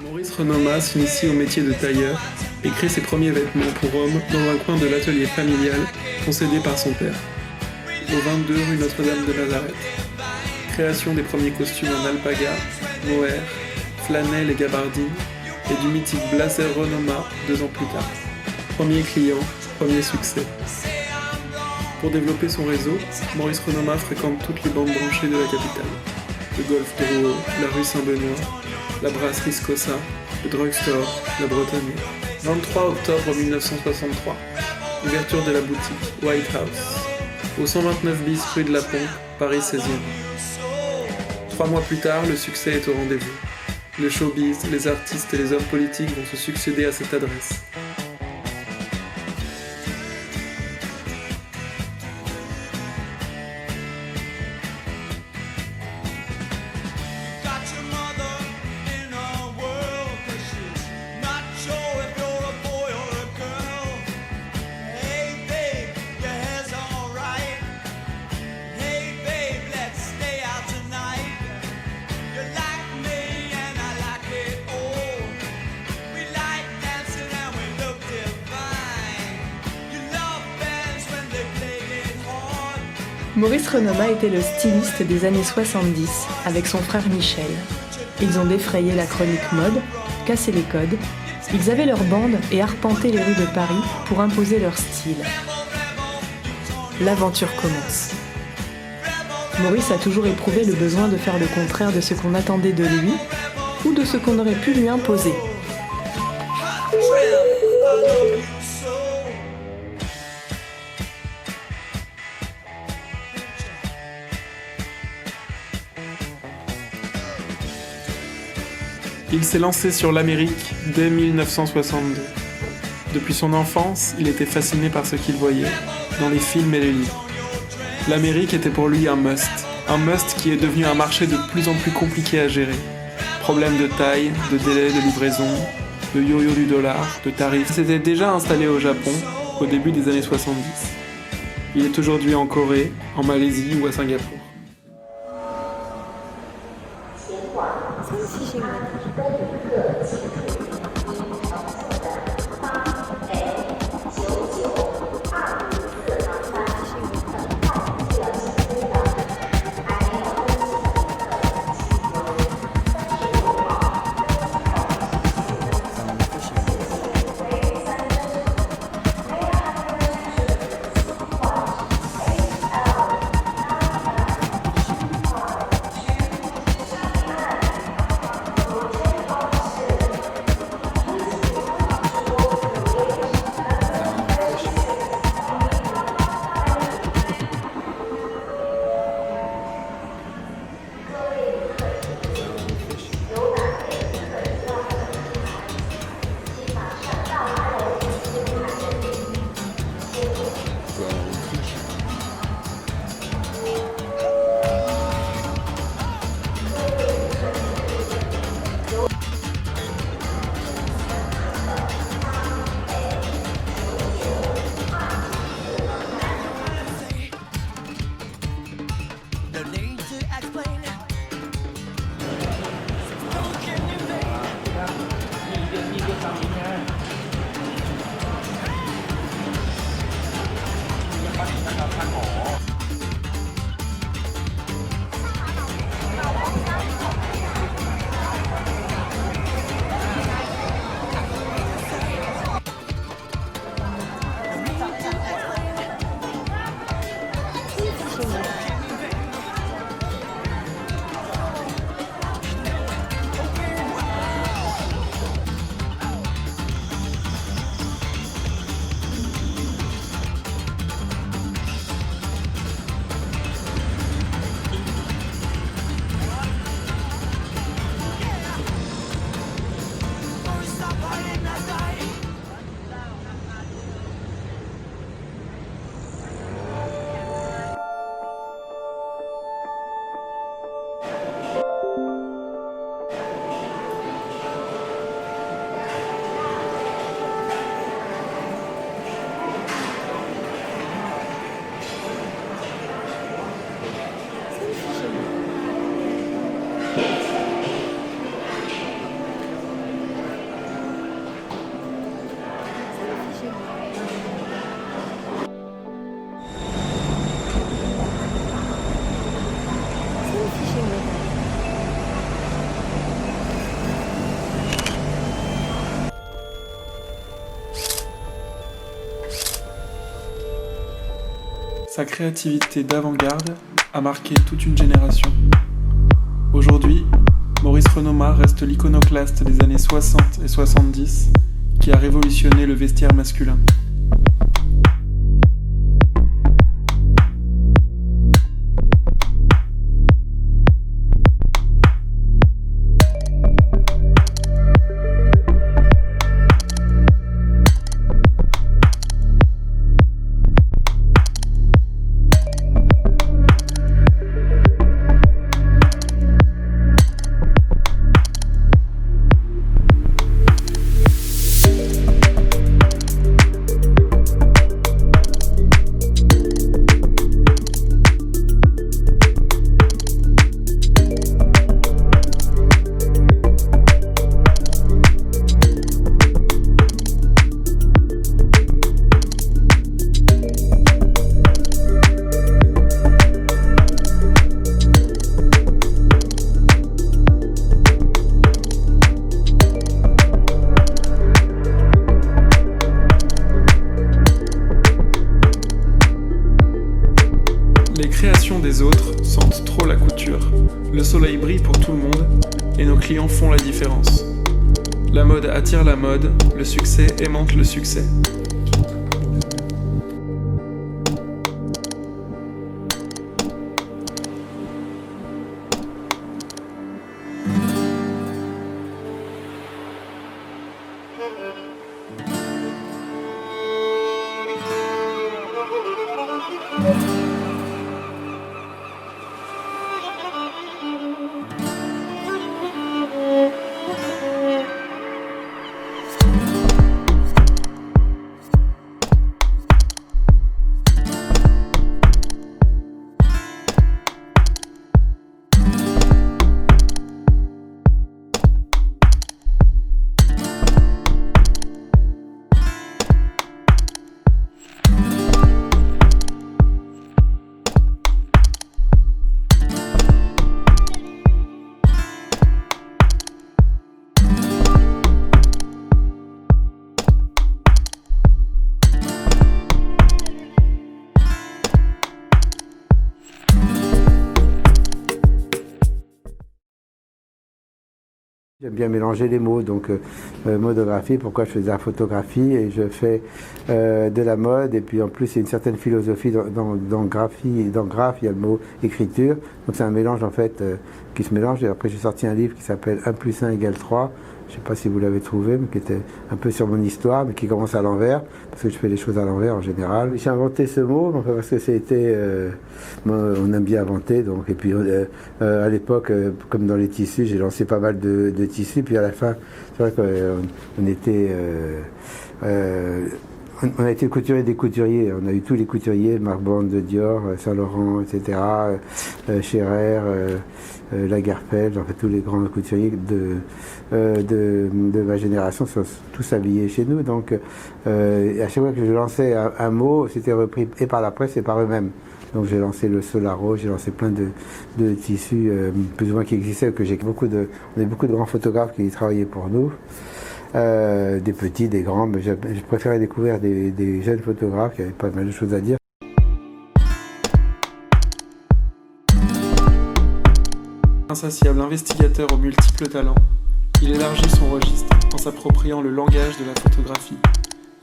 Maurice Renoma s'initie au métier de tailleur et crée ses premiers vêtements pour hommes dans un coin de l'atelier familial concédé par son père, au 22 rue Notre-Dame de Nazareth. Création des premiers costumes en alpaga, mohair, flanelle et gabardine, et du mythique blazer Renoma 2 ans plus tard. Premier client, premier succès. Pour développer son réseau, Maurice Renoma fréquente toutes les bandes branchées de la capitale. Le Golf Drouot, la rue Saint-Benoît, la brasserie Scossa, le drugstore, la Bretonnier. 23 octobre 1963, ouverture de la boutique White House, au 129 bis rue de la Pompe, Paris 16e. 3 mois plus tard, le succès est au rendez-vous. Le showbiz, les artistes et les hommes politiques vont se succéder à cette adresse. Maurice Renoma était le styliste des années 70 avec son frère Michel. Ils ont défrayé la chronique mode, cassé les codes, ils avaient leur bande et arpentaient les rues de Paris pour imposer leur style. L'aventure commence. Maurice a toujours éprouvé le besoin de faire le contraire de ce qu'on attendait de lui ou de ce qu'on aurait pu lui imposer. Il s'est lancé sur l'Amérique dès 1962. Depuis son enfance, il était fasciné par ce qu'il voyait, dans les films et les livres. L'Amérique était pour lui un must qui est devenu un marché de plus en plus compliqué à gérer. Problèmes de taille, de délai de livraison, de yo-yo du dollar, de tarifs. Il s'était déjà installé au Japon au début des années 70. Il est aujourd'hui en Corée, en Malaisie ou à Singapour. Sa créativité d'avant-garde a marqué toute une génération. Aujourd'hui, Maurice Renoma reste l'iconoclaste des années 60 et 70 qui a révolutionné le vestiaire masculin. Les créations des autres sentent trop la couture. Le soleil brille pour tout le monde et nos clients font la différence. La mode attire la mode, le succès aimante le succès. J'aime bien mélanger les mots, donc modographie, pourquoi je faisais la photographie et je fais de la mode et puis en plus il y a une certaine philosophie dans graphie, dans graphe il y a le mot écriture, donc c'est un mélange en fait qui se mélange et après j'ai sorti un livre qui s'appelle 1 + 1 = 3, je ne sais pas si vous l'avez trouvé, mais qui était un peu sur mon histoire, mais qui commence à l'envers, parce que je fais les choses à l'envers en général. J'ai inventé ce mot parce que c'était, on aime bien inventer, donc, et puis à l'époque, comme dans les tissus, j'ai lancé pas mal de tissus, puis à la fin, c'est vrai qu'on était... on a été le couturier des couturiers, on a eu tous les couturiers, Marc Bond de Dior, Saint-Laurent, etc., Scherer, Lagerfeld, en fait tous les grands couturiers de ma génération sont tous habillés chez nous. Donc à chaque fois que je lançais un mot, c'était repris et par la presse et par eux-mêmes. Donc j'ai lancé le Solaro, j'ai lancé plein de tissus plus ou moins qui existaient, que on a beaucoup de grands photographes qui travaillaient pour nous. Des petits, des grands, mais je préférais découvrir des jeunes photographes qui avaient pas mal de choses à dire. Insatiable investigateur aux multiples talents, il élargit son registre en s'appropriant le langage de la photographie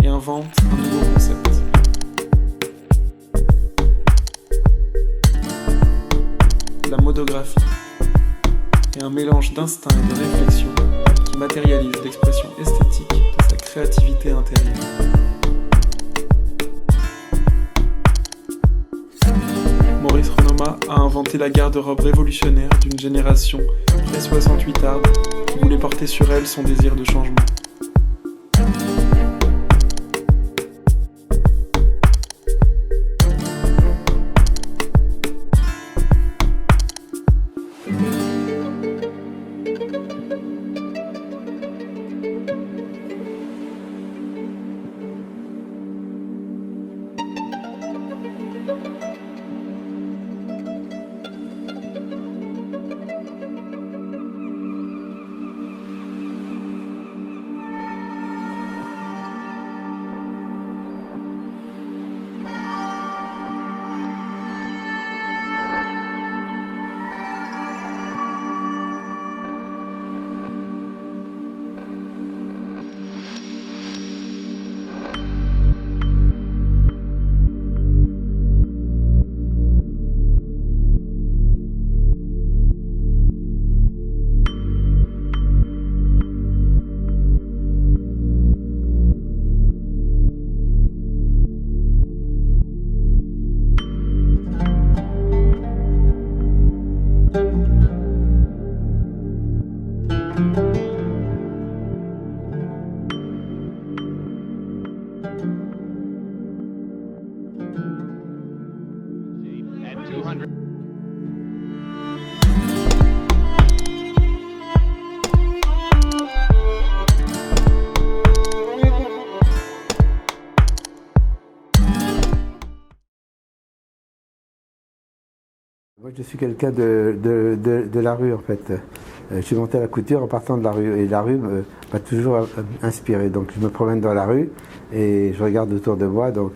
et invente un nouveau concept. La modographie est un mélange d'instinct et de réflexion qui matérialise l'expression esthétique de sa créativité intérieure. Maurice Renoma a inventé la garde-robe révolutionnaire d'une génération pré-68arde qui voulait porter sur elle son désir de changement. Je suis quelqu'un de la rue en fait. Je suis monté à la couture en partant de la rue et la rue m'a toujours inspiré. Donc je me promène dans la rue et je regarde autour de moi. Donc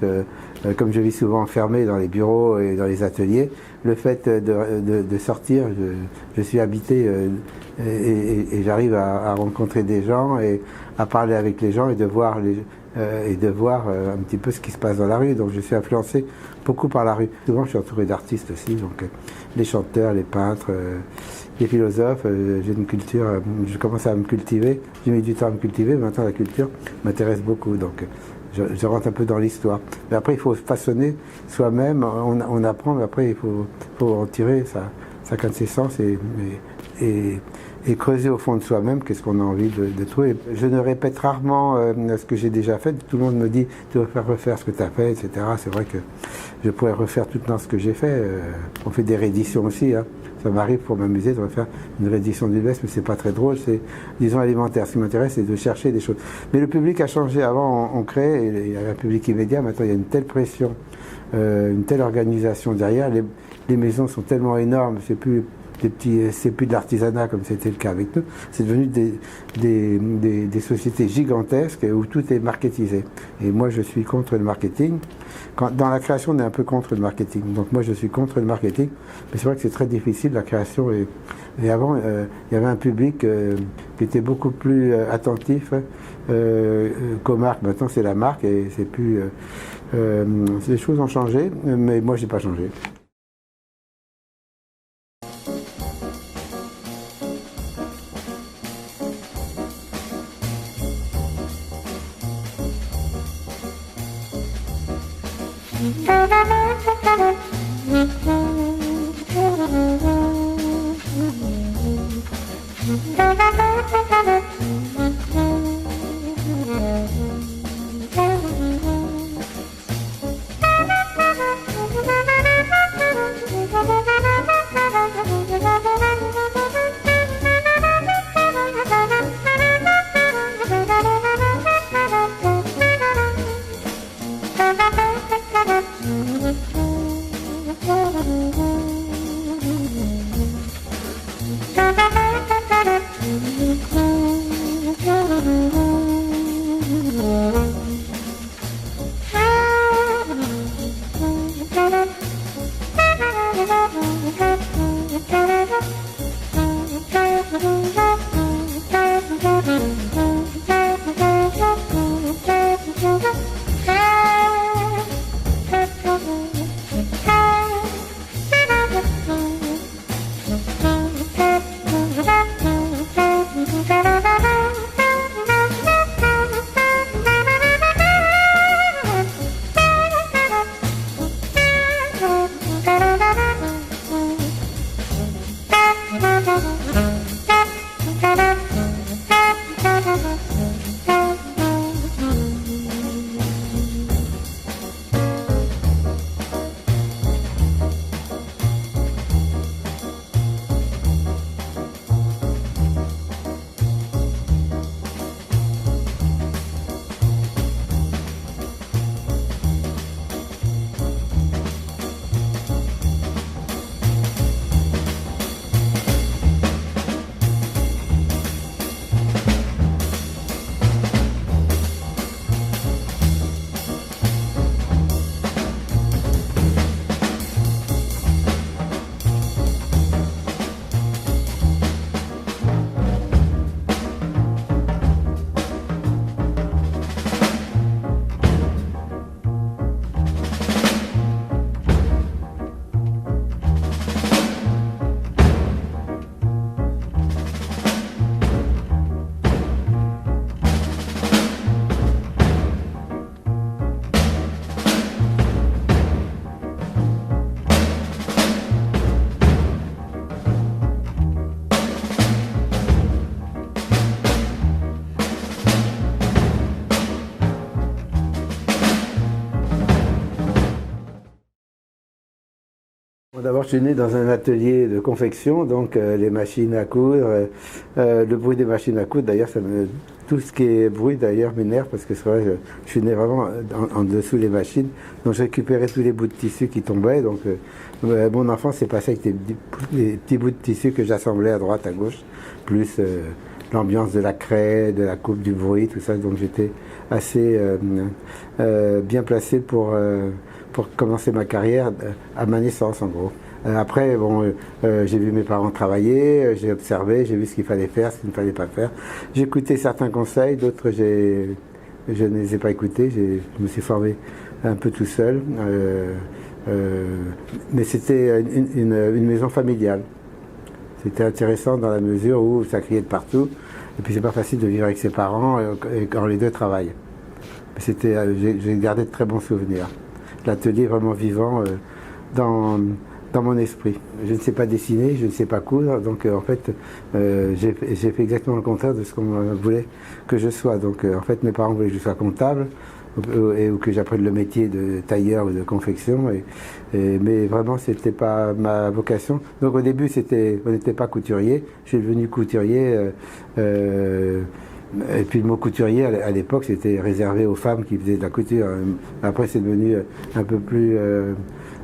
comme je vis souvent enfermé dans les bureaux et dans les ateliers, le fait de sortir, je suis habité et j'arrive à rencontrer des gens et à parler avec les gens et de voir un petit peu ce qui se passe dans la rue. Donc je suis influencé beaucoup par la rue. Souvent je suis entouré d'artistes aussi, donc les chanteurs, les peintres, les philosophes. J'ai une culture, je commence à me cultiver, j'ai mis du temps à me cultiver, maintenant la culture m'intéresse beaucoup. Donc je rentre un peu dans l'histoire. Mais après il faut façonner soi-même, on apprend, mais après il faut en tirer sa quintessence et creuser au fond de soi-même qu'est-ce qu'on a envie de trouver. Je ne répète rarement ce que j'ai déjà fait. Tout le monde me dit tu devrais refaire ce que tu as fait, etc. C'est vrai que je pourrais refaire tout ce que j'ai fait. On fait des rééditions aussi. Hein. Ça m'arrive pour m'amuser de refaire une réédition du Best, mais c'est pas très drôle. C'est, disons, alimentaire. Ce qui m'intéresse, c'est de chercher des choses. Mais le public a changé. Avant, on créait, il y avait un public immédiat. Maintenant, il y a une telle pression, une telle organisation derrière. Les maisons sont tellement énormes. C'est plus de l'artisanat comme c'était le cas avec nous, c'est devenu des sociétés gigantesques où tout est marketisé. Et moi je suis contre le marketing. Dans la création on est un peu contre le marketing, donc moi je suis contre le marketing, mais c'est vrai que c'est très difficile la création et avant il y avait un public qui était beaucoup plus attentif qu'aux marques. Maintenant c'est la marque et c'est plus... les choses ont changé, mais moi j'ai pas changé. D'abord, je suis né dans un atelier de confection, donc les machines à coudre, le bruit des machines à coudre, d'ailleurs, tout ce qui est bruit, d'ailleurs, m'énerve, parce que c'est vrai, je suis né vraiment en dessous des machines, donc je récupérais tous les bouts de tissu qui tombaient, donc Mon enfance s'est passée avec des petits bouts de tissu que j'assemblais à droite, à gauche, plus l'ambiance de la craie, de la coupe, du bruit, tout ça. Donc j'étais assez bien placé pour commencer ma carrière à ma naissance, en gros. Après, bon, j'ai vu mes parents travailler, j'ai observé, j'ai vu ce qu'il fallait faire, ce qu'il ne fallait pas faire. J'ai écouté certains conseils, d'autres je ne les ai pas écoutés. Je me suis formé un peu tout seul. Mais c'était une maison familiale. C'était intéressant dans la mesure où ça criait de partout. Et puis c'est pas facile de vivre avec ses parents quand les deux travaillent. J'ai gardé de très bons souvenirs. L'atelier est vraiment vivant dans mon esprit. Je ne sais pas dessiner, je ne sais pas coudre, donc en fait j'ai fait exactement le contraire de ce qu'on voulait que je sois. Donc en fait mes parents voulaient que je sois comptable ou que j'apprenne le métier de tailleur ou de confection, mais vraiment c'était pas ma vocation. Donc au début on n'était pas couturier, je suis devenu couturier. Et puis le mot couturier à l'époque c'était réservé aux femmes qui faisaient de la couture. Après c'est devenu un peu plus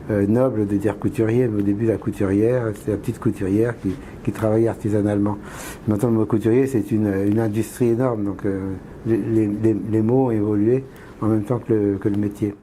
noble de dire couturier, mais au début la couturière, c'est la petite couturière qui travaillait artisanalement. Maintenant le mot couturier c'est une industrie énorme, donc les mots ont évolué en même temps que le métier.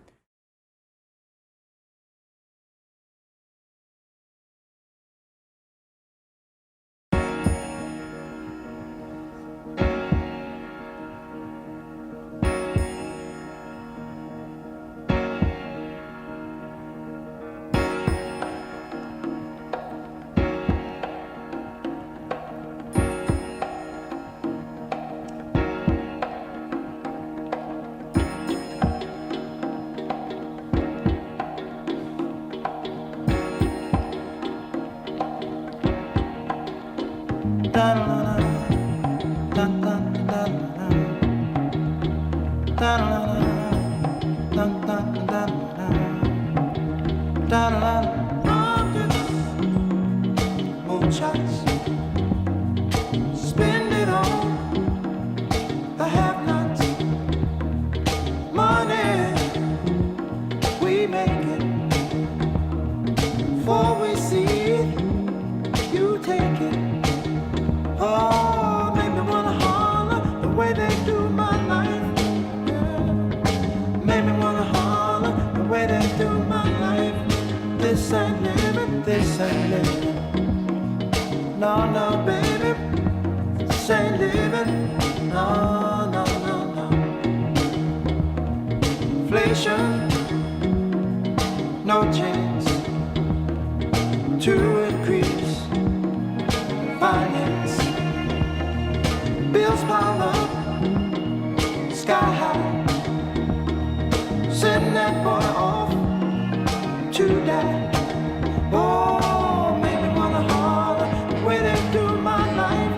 No chance to increase finance. Bills pile up, sky high. Send that boy off to die. Oh, make me wanna holler the way they do my life.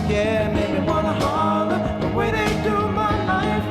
Yeah, make me wanna holler the way they do my life.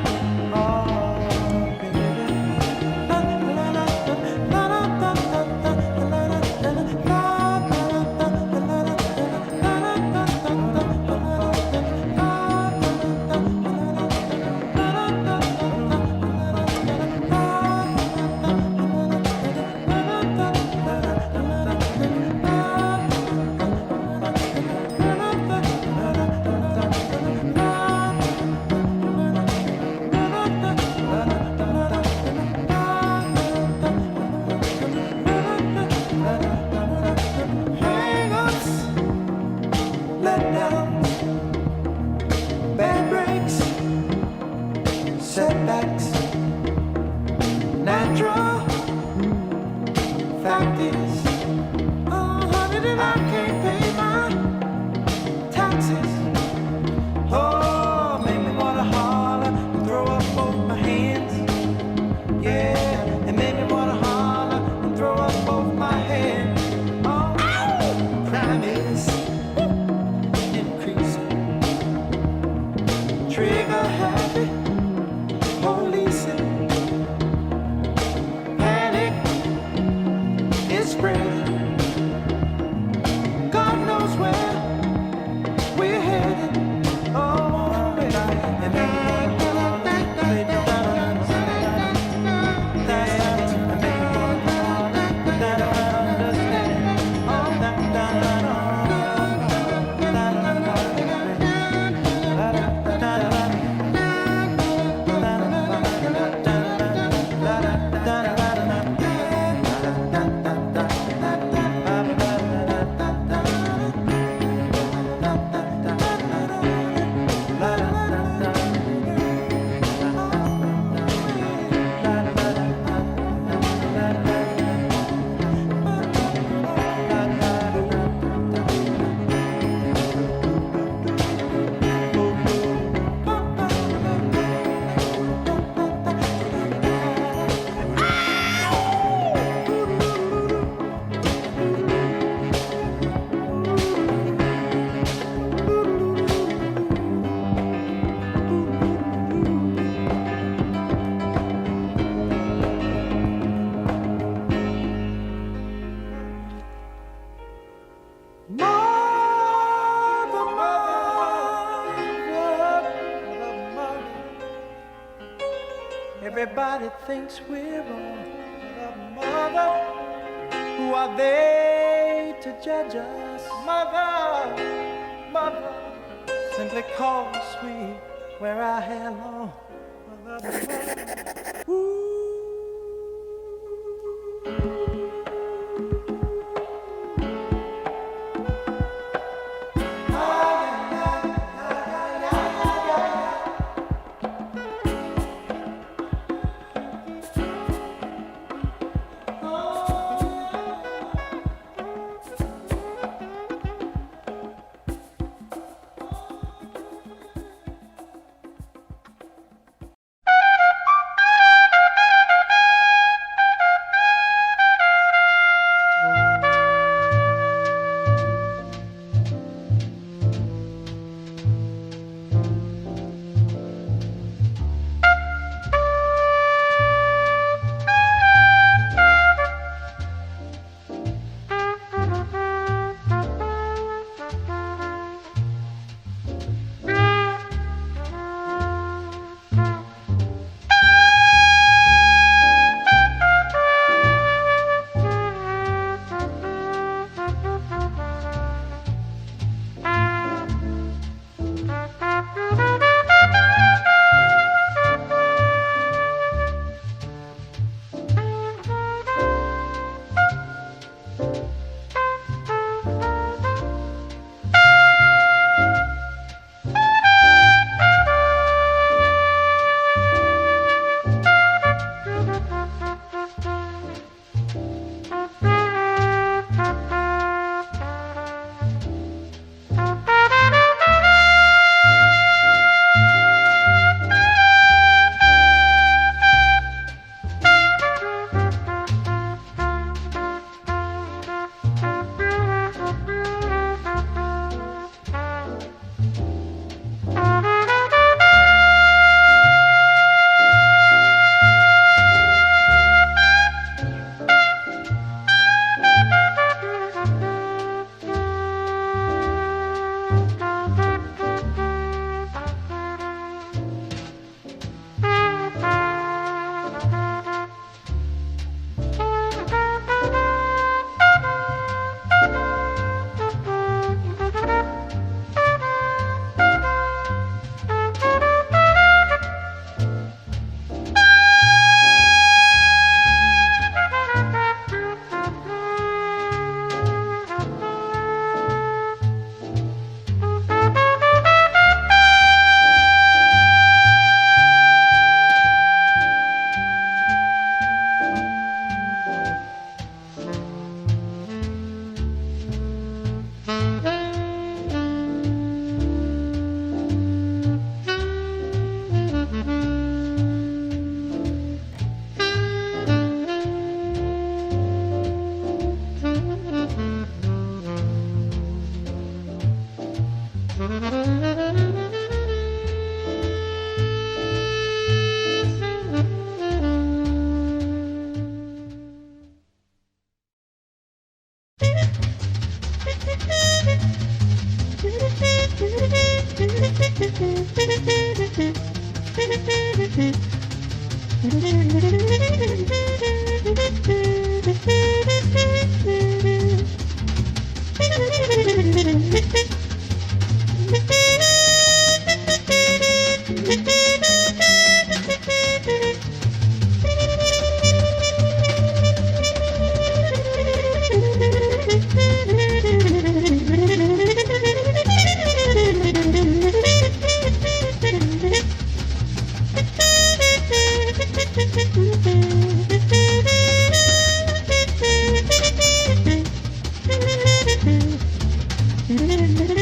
Everybody thinks we're wrong, but mother, who are they to judge us? Mother, mother, simply cause we wear our hair long. Mother, mother, ooh. Thank you.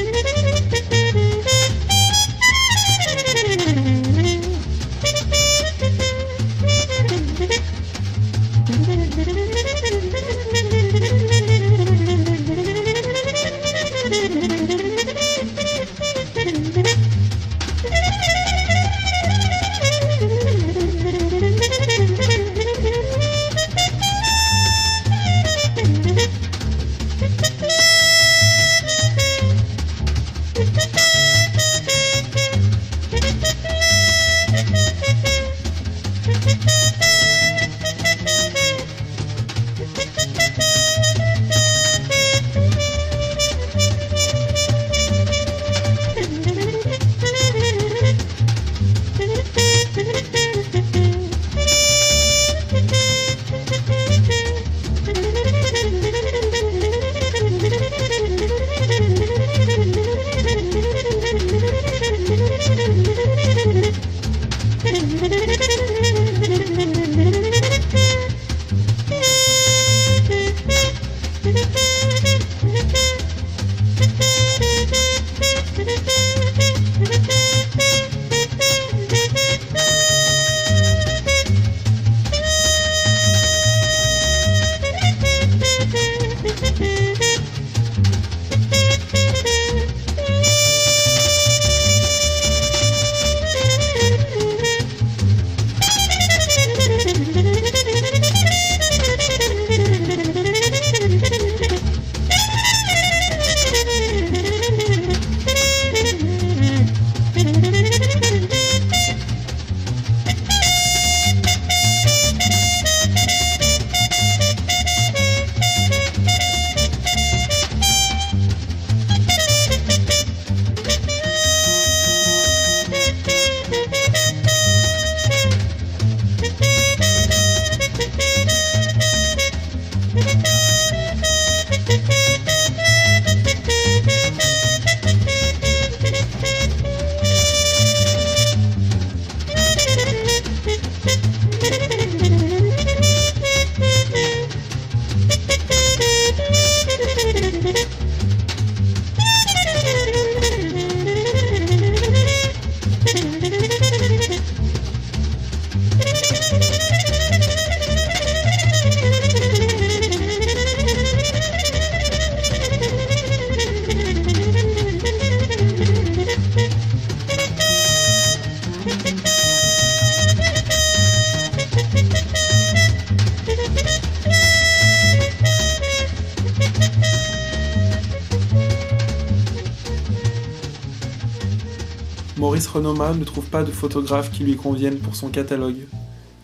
Maurice Renoma ne trouve pas de photographe qui lui convienne pour son catalogue.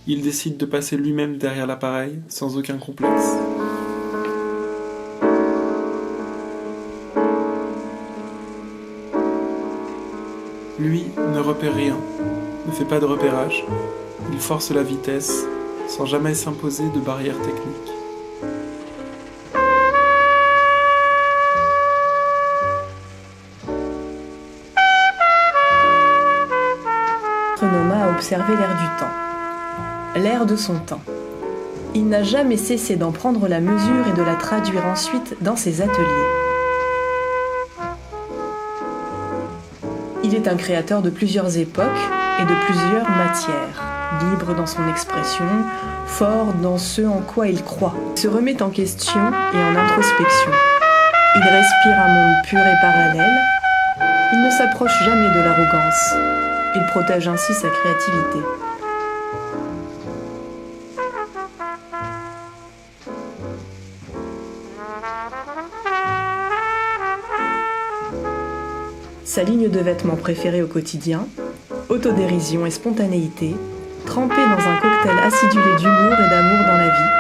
Il décide de passer lui-même derrière l'appareil, sans aucun complexe. Lui ne repère rien, ne fait pas de repérage. Il force la vitesse, sans jamais s'imposer de barrières techniques. Renoma a observé l'air du temps, l'air de son temps. Il n'a jamais cessé d'en prendre la mesure et de la traduire ensuite dans ses ateliers. Il est un créateur de plusieurs époques et de plusieurs matières, libre dans son expression, fort dans ce en quoi il croit. Il se remet en question et en introspection. Il respire un monde pur et parallèle. Il ne s'approche jamais de l'arrogance. Il protège ainsi sa créativité. Sa ligne de vêtements préférée au quotidien, autodérision et spontanéité, trempée dans un cocktail acidulé d'humour et d'amour dans la vie.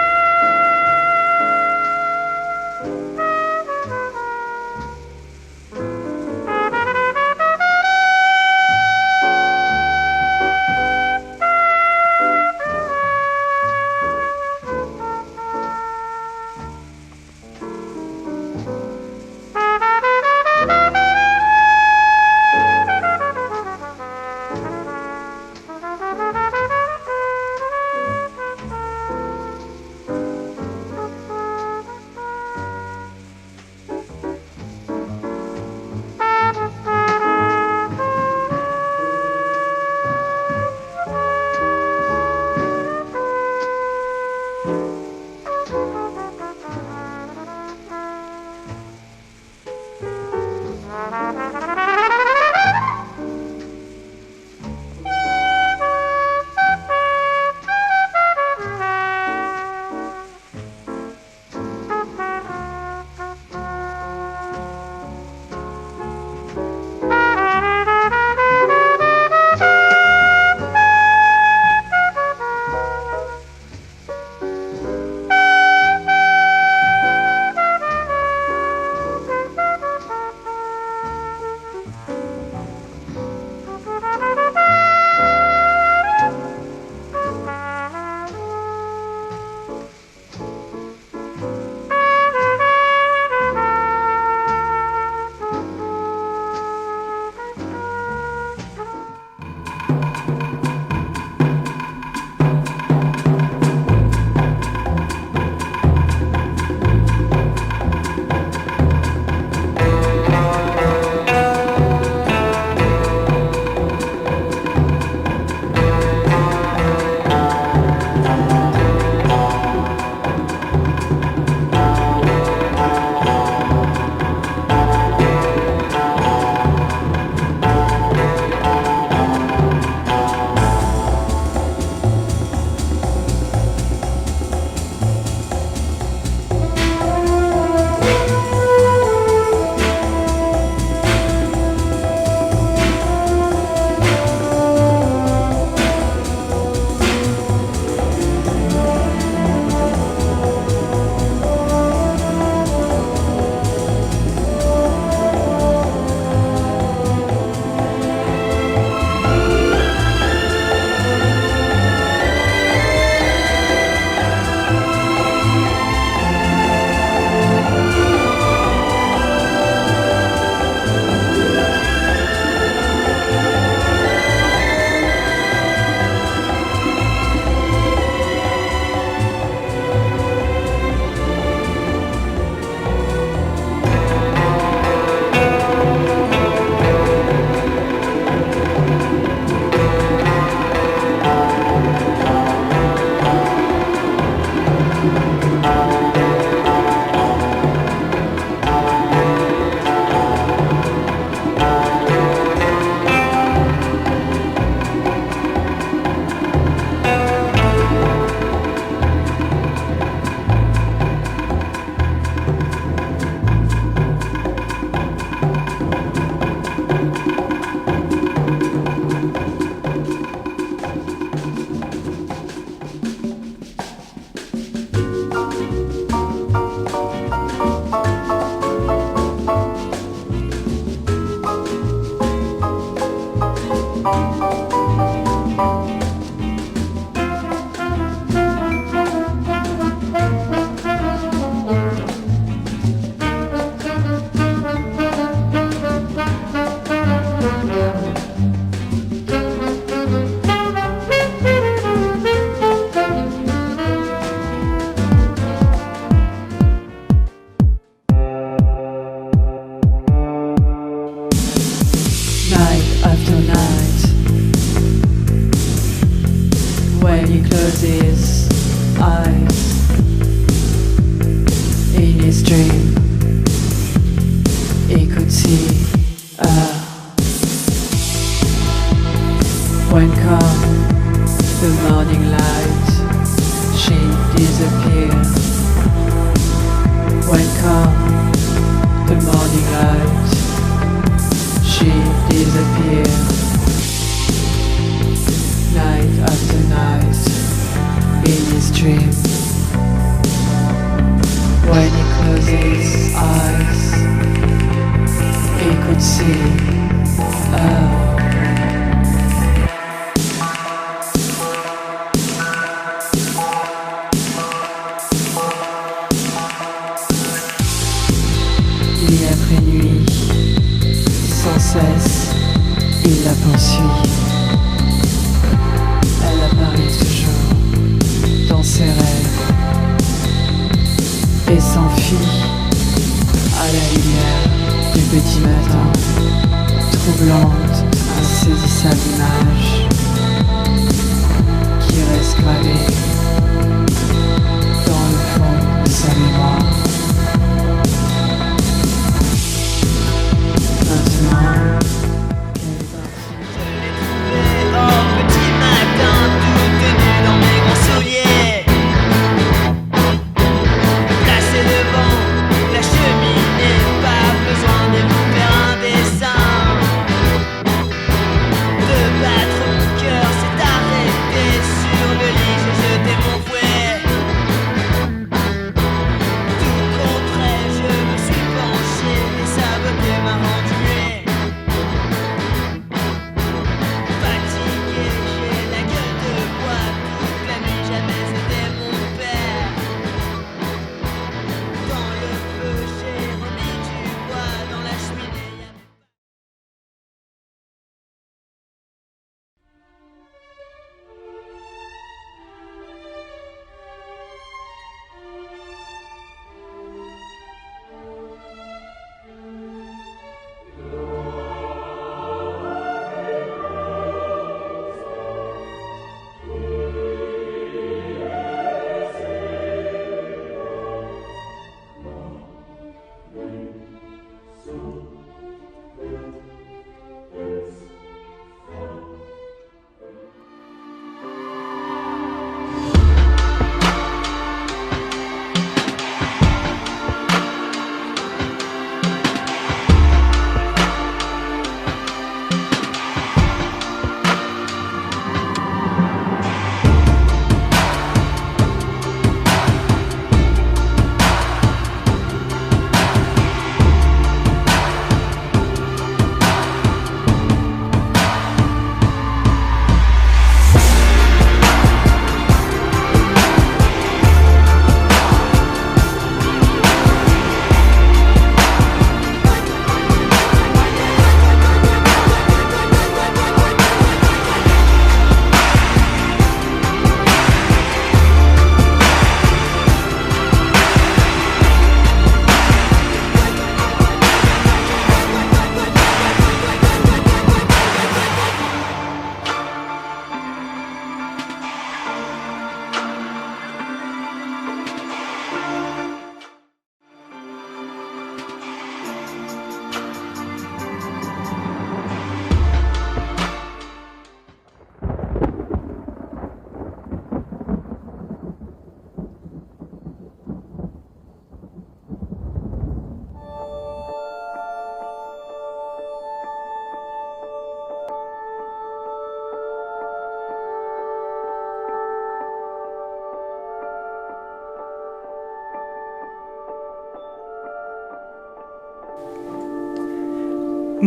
Pas besoin de vous faire un dessin.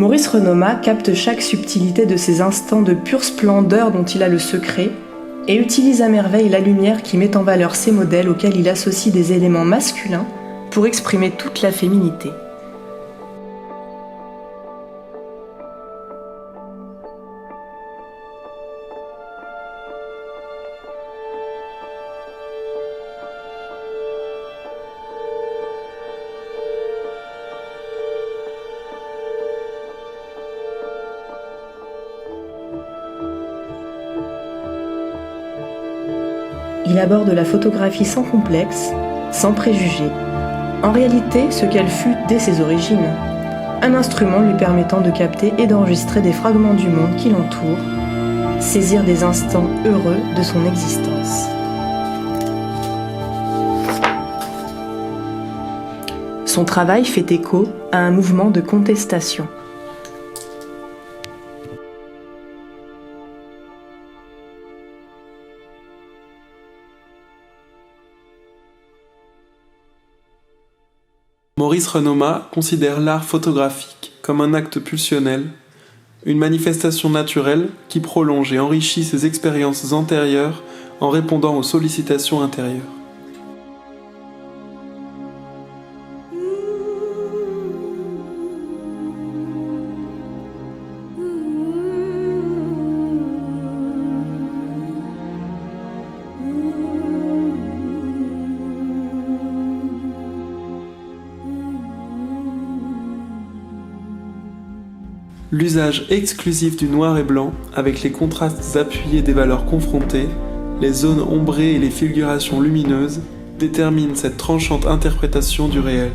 Maurice Renoma capte chaque subtilité de ces instants de pure splendeur dont il a le secret et utilise à merveille la lumière qui met en valeur ces modèles auxquels il associe des éléments masculins pour exprimer toute la féminité. Il aborde la photographie sans complexe, sans préjugés. En réalité, ce qu'elle fut dès ses origines. Un instrument lui permettant de capter et d'enregistrer des fragments du monde qui l'entoure, saisir des instants heureux de son existence. Son travail fait écho à un mouvement de contestation. Maurice Renoma considère l'art photographique comme un acte pulsionnel, une manifestation naturelle qui prolonge et enrichit ses expériences antérieures en répondant aux sollicitations intérieures. L'usage exclusif du noir et blanc, avec les contrastes appuyés des valeurs confrontées, les zones ombrées et les figurations lumineuses, détermine cette tranchante interprétation du réel.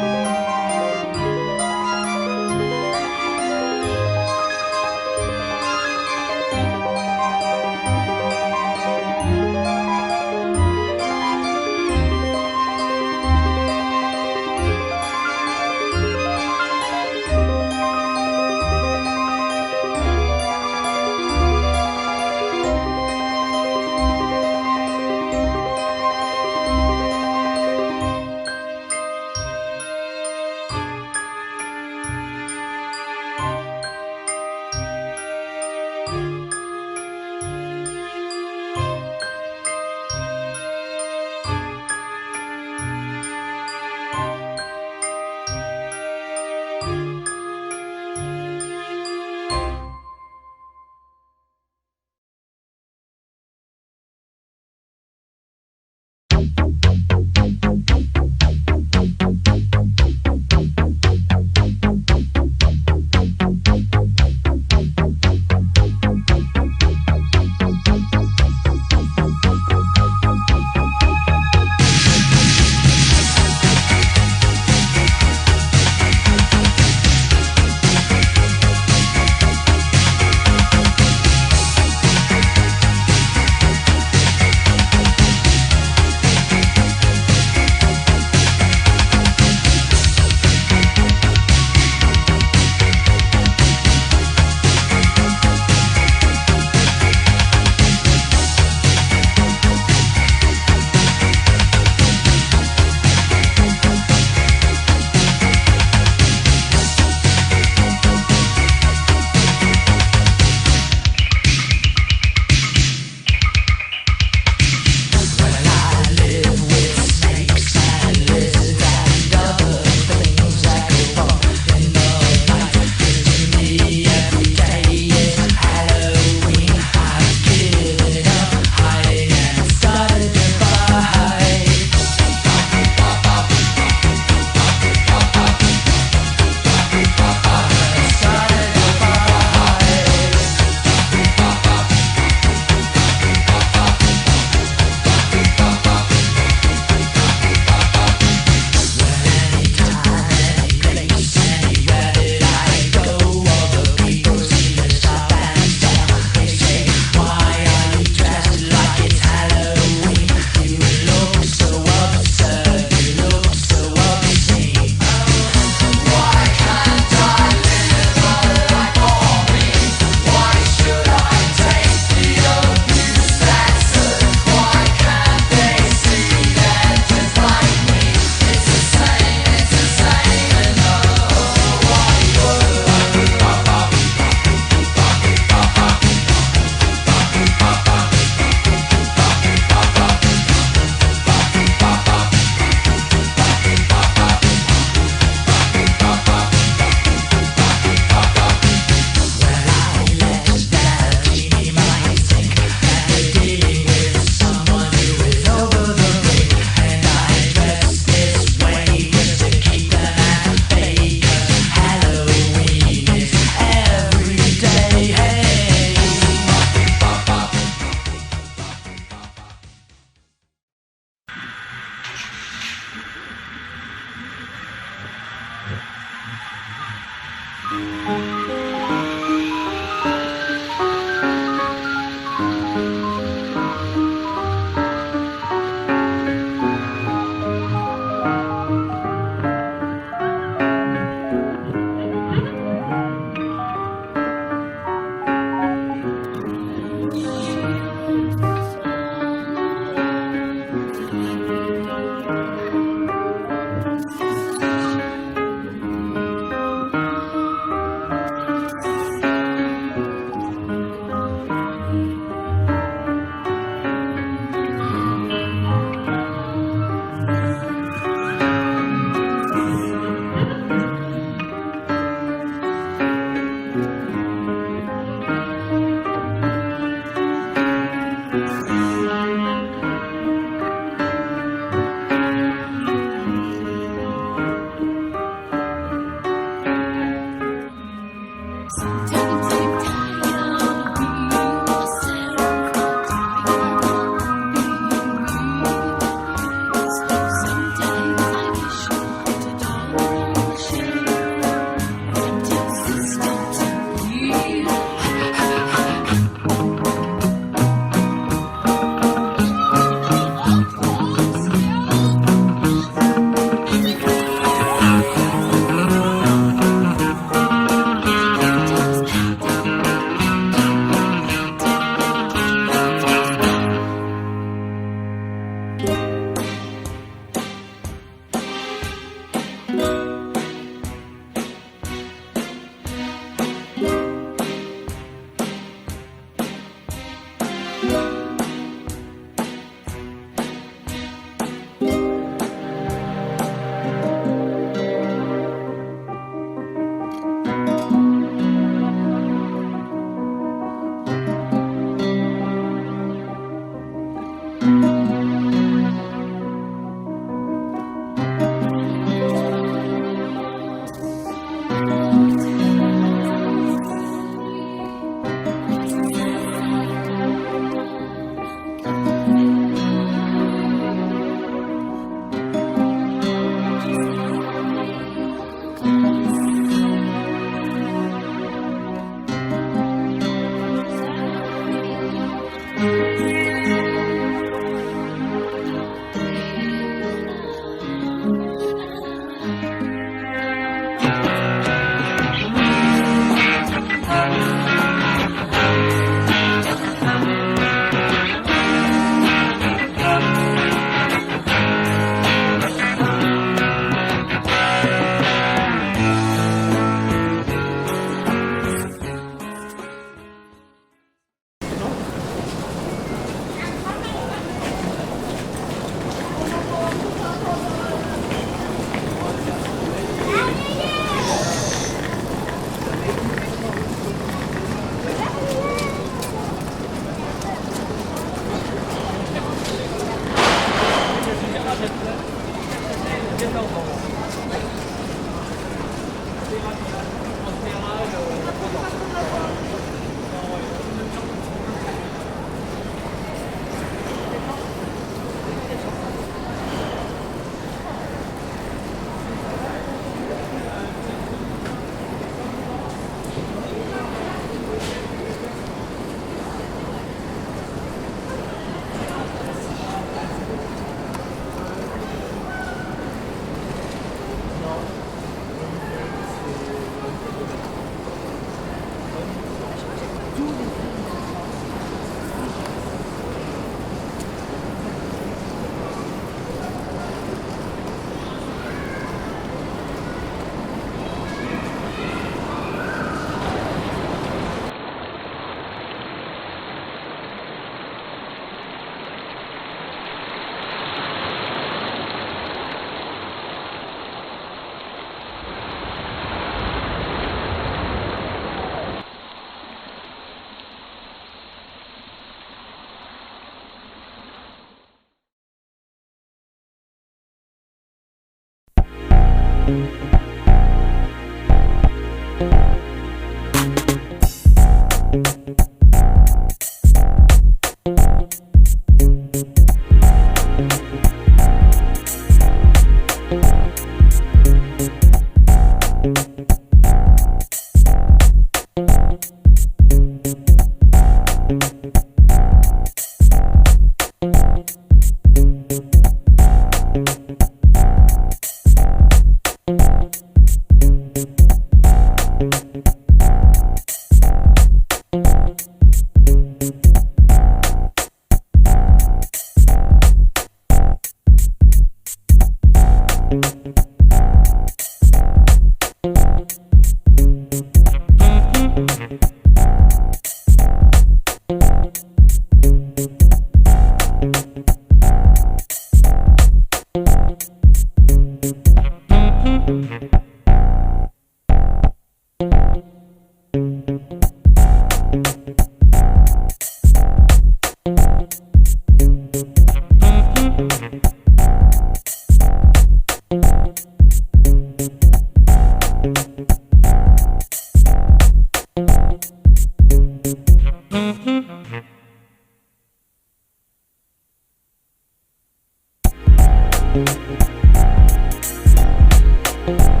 Thank you.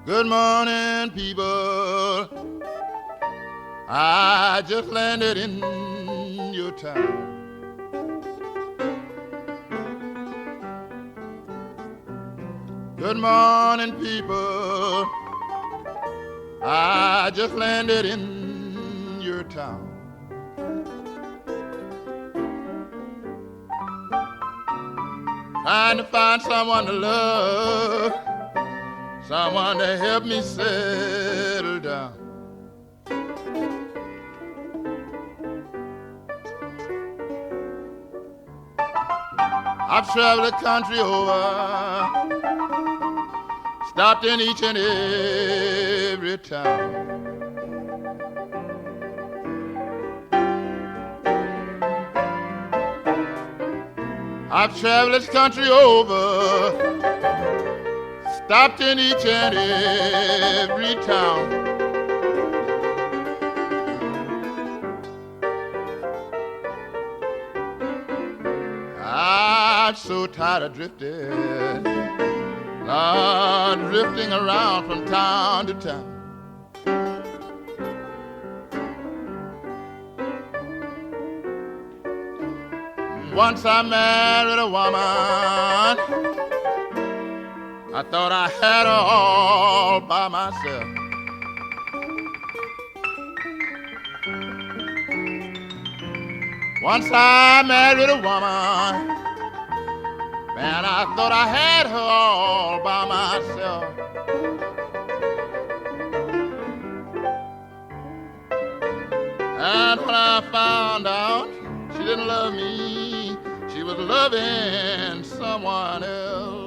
Good morning, people. I just landed in your town. Good morning, people. I just landed in your town. Trying to find someone to love, someone to help me settle down. I've traveled the country over, stopped in each and every town. I've traveled this country over, stopped in each and every town. I'm so tired of drifting, drifting around from town to town. Once I married a woman, I thought I had her all by myself. Once I married a woman, man, I thought I had her all by myself. And when I found out she didn't love me, she was loving someone else.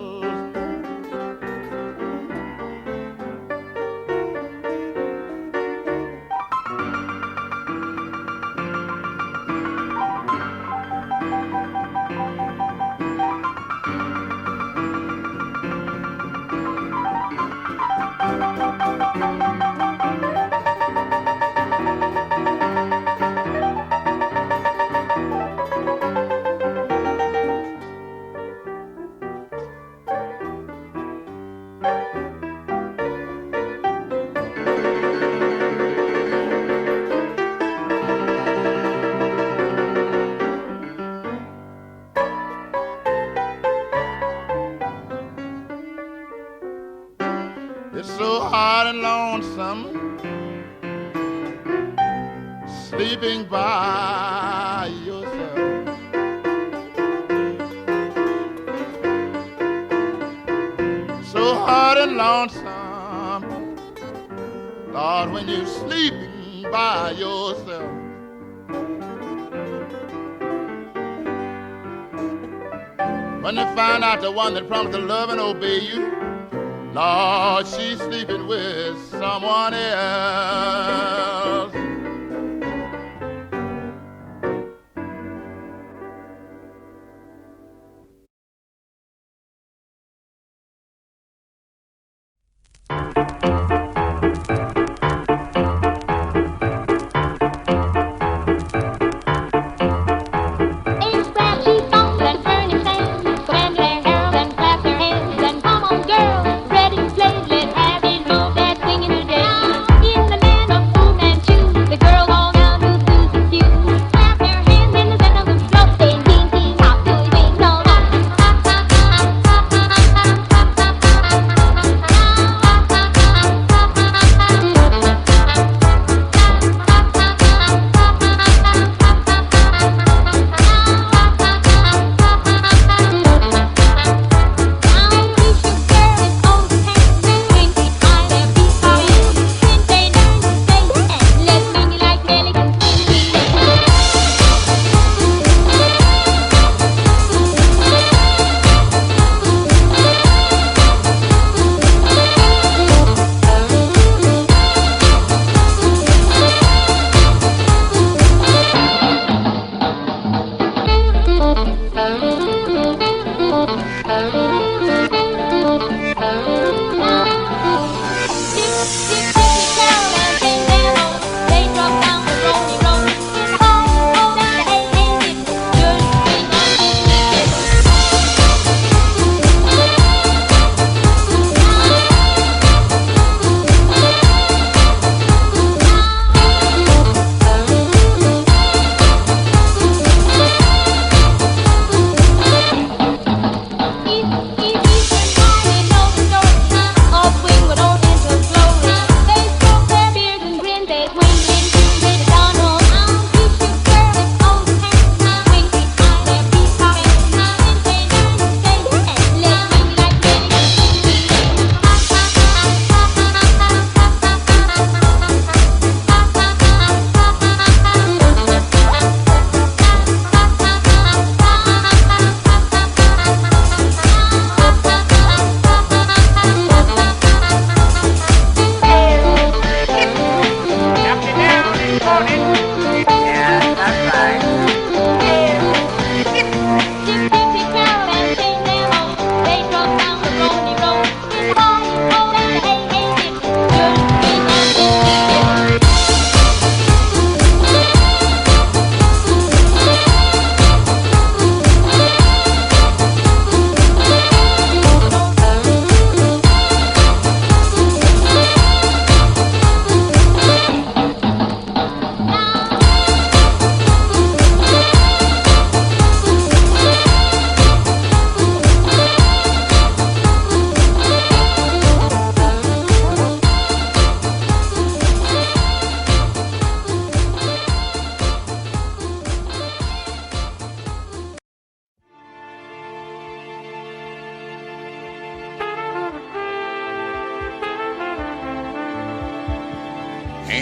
It's so hard and lonesome sleeping by yourself. So hard and lonesome, Lord, when you're sleeping by yourself. When you find out the one that promised to love and obey you, Lord, she's sleeping with someone else. Yeah.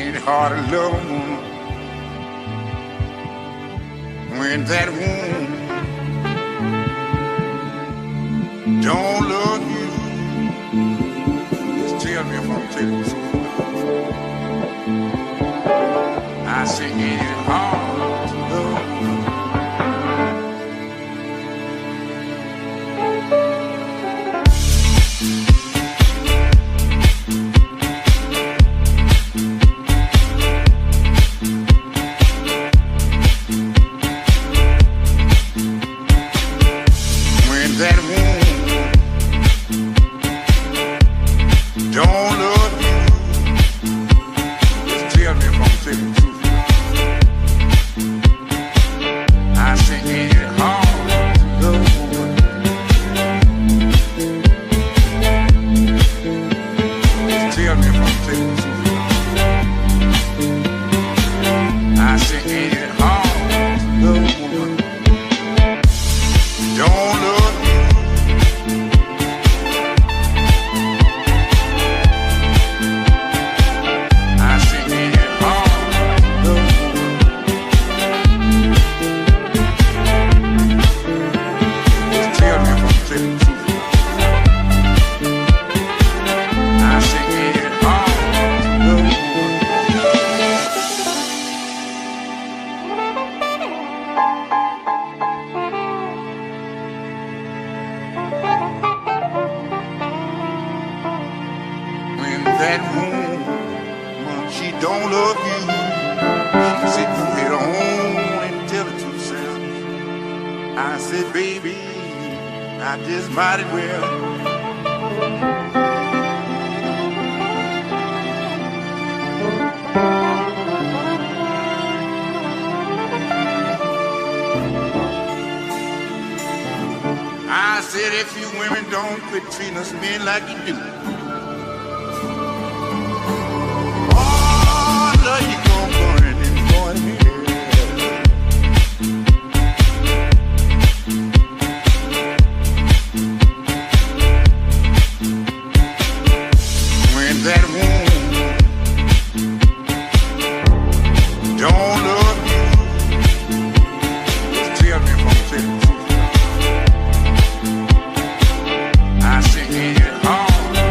ain't it hard to love a woman when that woman don't love you? Just tell me if I'm telling you something. I say, ain't it hard to love a woman? That woman, she don't love you. She said, go ahead on and tell it to yourself. I said, baby, I just might as well. I said, if you women don't quit treating us men like you do, you gon' burn in morning hell. When that woman don't love you, just tell me if I'm telling the truth. I say, ain't it hard to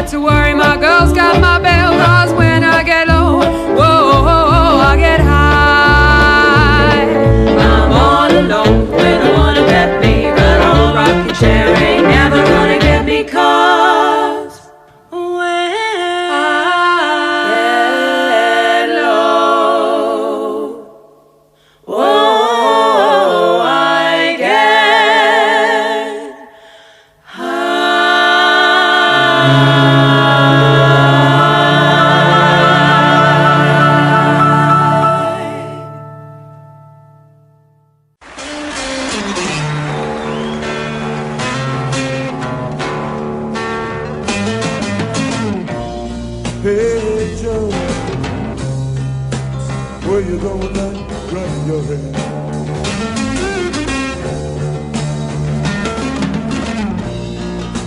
to worry, my girl's got my bail. Cause when I get low, whoa, I get high. I'm all alone when I wanna get me, but all rocking chair ain't never gonna get me. Cause when I get low, whoa, I get Hey Joe, where you going with that gun in your hand?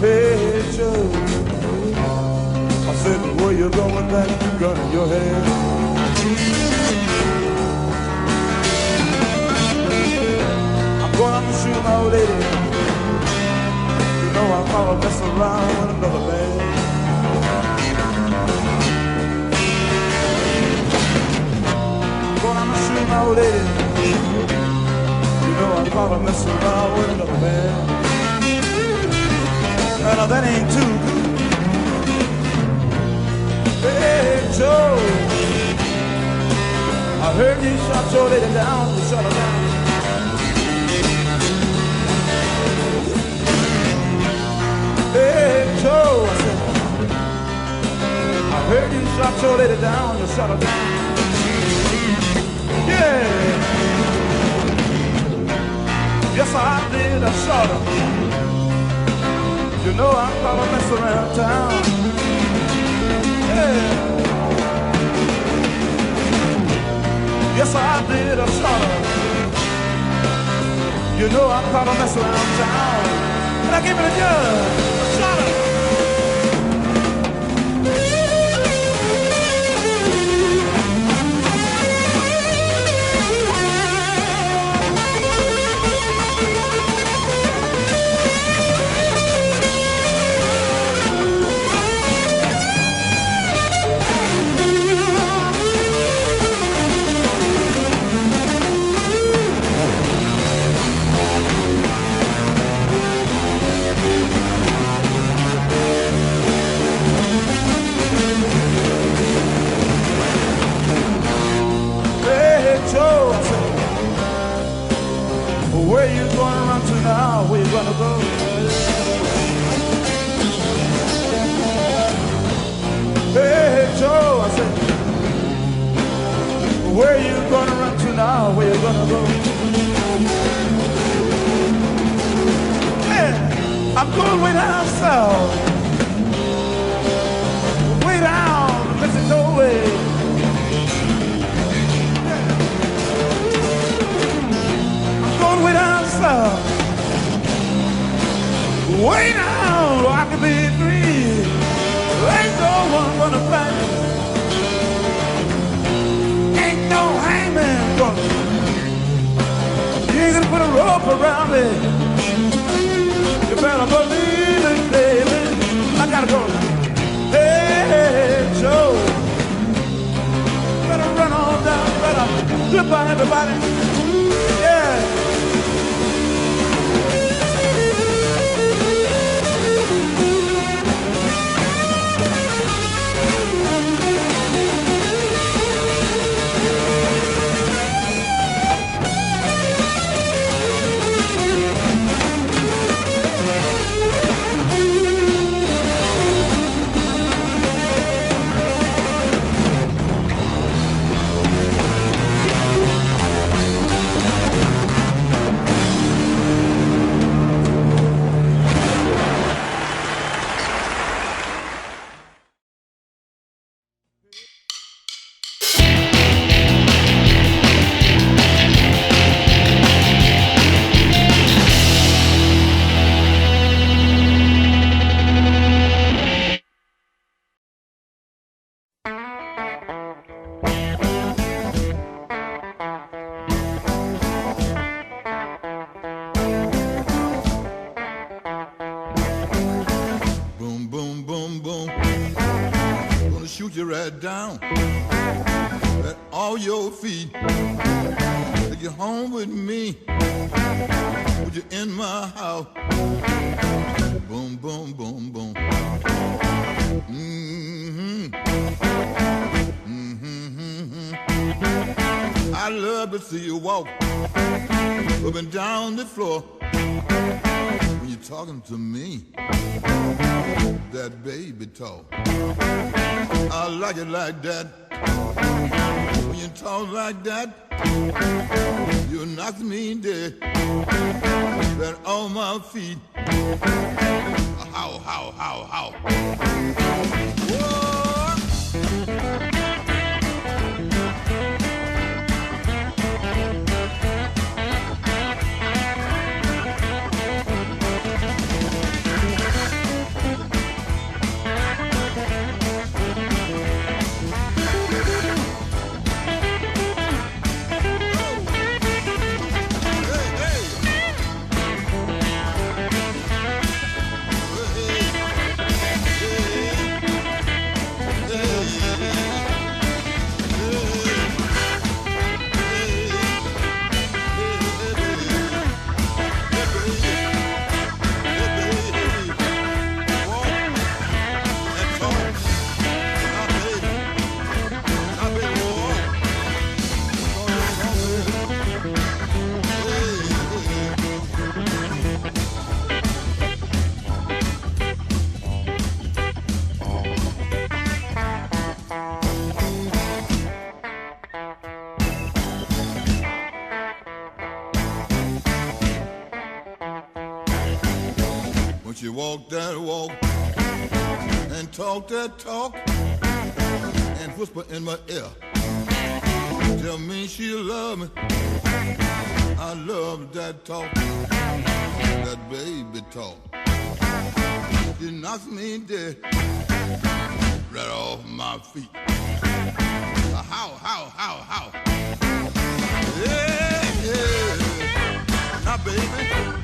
Hey Joe, I said, where you going with that gun in your hand? I'm going out to shoot my old lady. You know I'm gonna mess around with another man. My old lady, you know I'm probably messing around with another man. And that ain't too good. Hey Joe, I heard you shot your lady down, you shot her down. Hey Joe, I said, I heard you shot your lady down, you shot her down. Yeah. Yes, I did. I shot her. You know I'm gonna mess around town. Yeah. Yes, I did. I shot her. You know I'm gonna mess around town. And I gave it a gun. I shot her. Joe, I said, where you gonna run to now? Where you gonna go? Hey Joe, I said, where you gonna run to now? Where you gonna go? Yeah, I'm going way down south, way down, listen, no way. Way down south, way down, I can be free. Ain't no one gonna fight me. Ain't no hangman gonna. You ain't gonna put a rope around me. You better believe it, baby. I gotta go. Hey, Joe, better run on down, better flip by everybody. Yeah. you right down at all your feet. Take you home with me. Put you in my house. Boom, boom, boom, boom. Mm-hmm. Mm-hmm. I love to see you walk up and down the floor when you're talking to me. That baby talk, I like it like that. When you talk like that, you knock me dead. That on my feet. How, how, how, how. Whoa. She walked that walk and talked that talk and whisper in my ear. Tell me she love me. I love that talk, that baby talk. She knocks me dead right off my feet. How? Yeah, yeah. Now, baby.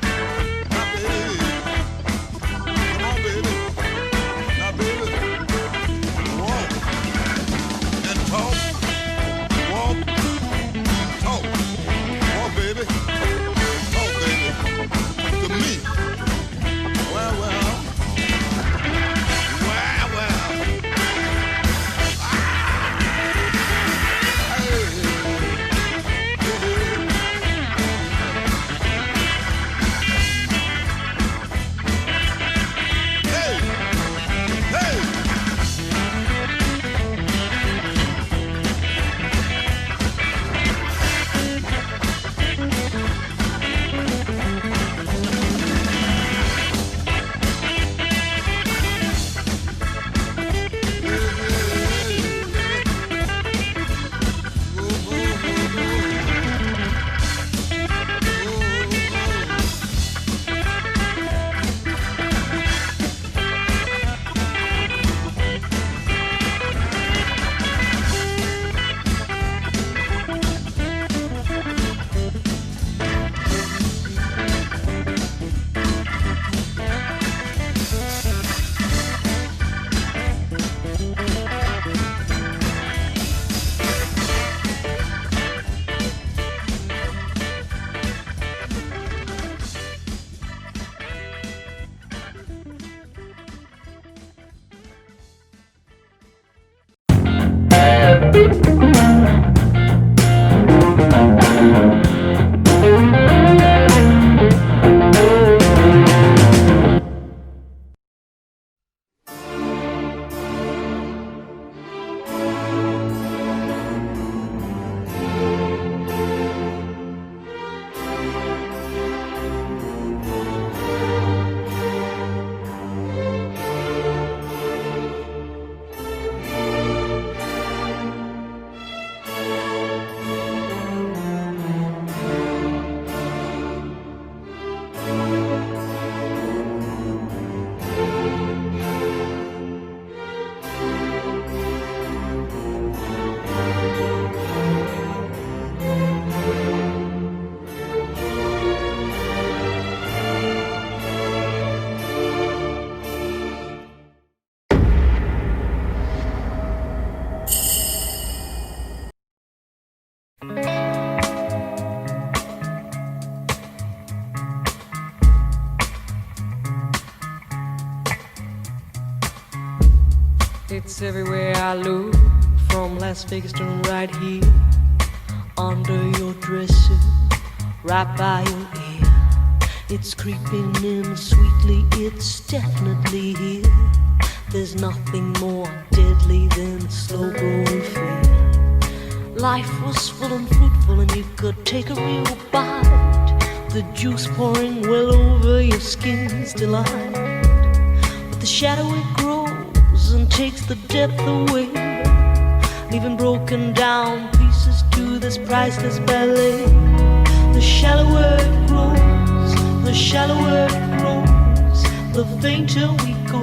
It's everywhere I look, from Las Vegas to right here, under your dresser, right by your ear. It's creeping in sweetly, it's definitely here. There's nothing more deadly than slow growing fear. Life was full and fruitful and you could take a real bite. The juice pouring well over your skin's delight. But the shadow it grows and takes the depth away, leaving broken down pieces to this priceless ballet. The shallower it grows, the shallower it grows, the fainter we go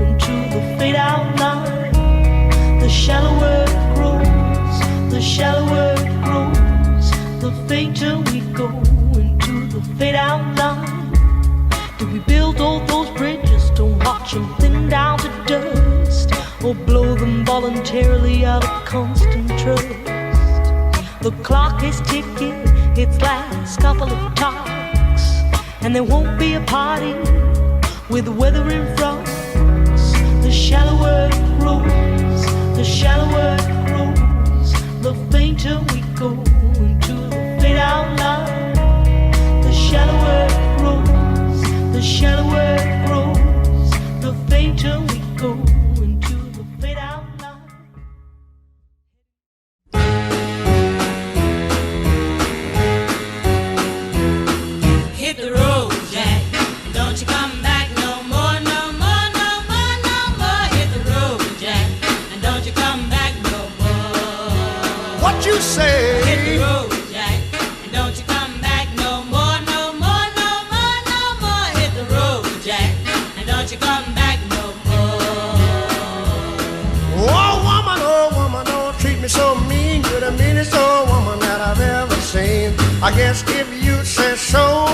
into the fade out line. The shallower it grows, the shallower it grows, the fainter we go into the fade out line. Do we build all those bridges to watch them thin down to dust, or blow them voluntarily out of constant trust? The clock is ticking its last couple of talks, and there won't be a party with the weather in front. The shallower it grows, the shallower it grows, the fainter we go into the fade out line. The shallower it grows, the shallower it grows, the fainter we go into the fade out line. Hit the road, Jack, don't you come back no more, no more, no more, no more. Hit the road, Jack, and don't you come back no more. What you say? Hit the road, Jack, and don't you come back no more, no more, no more, no more. Hit the road, Jack, and don't you come back no more. Oh woman, don't treat me so mean. You're the meanest old woman that I've ever seen. I guess if you say so,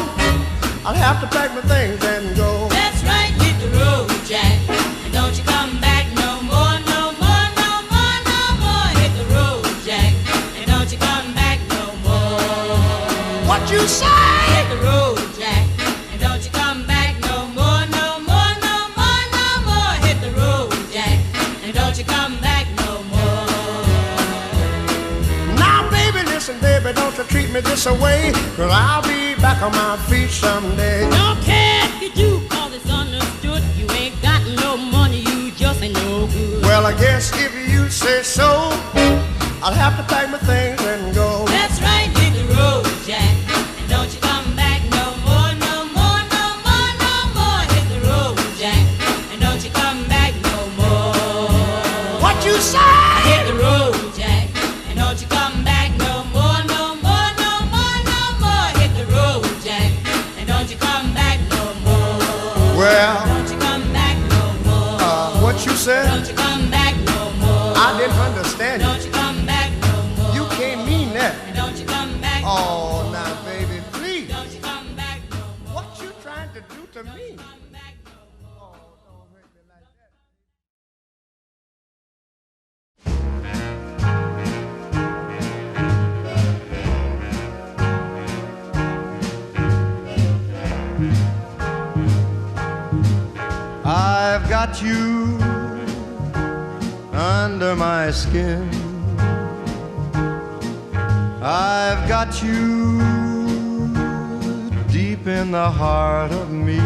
I'll have to pack my things and go. That's right, hit the road, Jack, and don't you come back no more, no more, no more, no more. Hit the road, Jack, and don't you come back no more. What you say? Hit the road, Jack, and don't you come back no more, no more, no more, no more. Hit the road, Jack, and don't you come back no more. Now baby, listen baby, don't you treat me this away, 'cause I'll be back on my feet someday. Don't care if you do, 'cause it's understood. You ain't got no money, you just ain't no good. Well, I guess if you say so, I'll have to pack my things and go. That's right, hit the road, Jack, and don't you come back no more, no more, no more, no more. Hit the road, Jack, and don't you come back no more. What you say? Hit the road, Jack, and don't you come back no more, no more, no more, no more. Hit the road, Jack, and don't you come back no more. Well, Don't you come back no more. what you said? Don't you come back no more. I didn't understand Don't you. you come back no more. You can't mean that. And don't you come back no Oh, more. now baby, please. Don't you come back no more. What you trying to do to me? Come back no more. Oh, don't hurt me like that. I've got you under my skin. I've got you deep in the heart of me.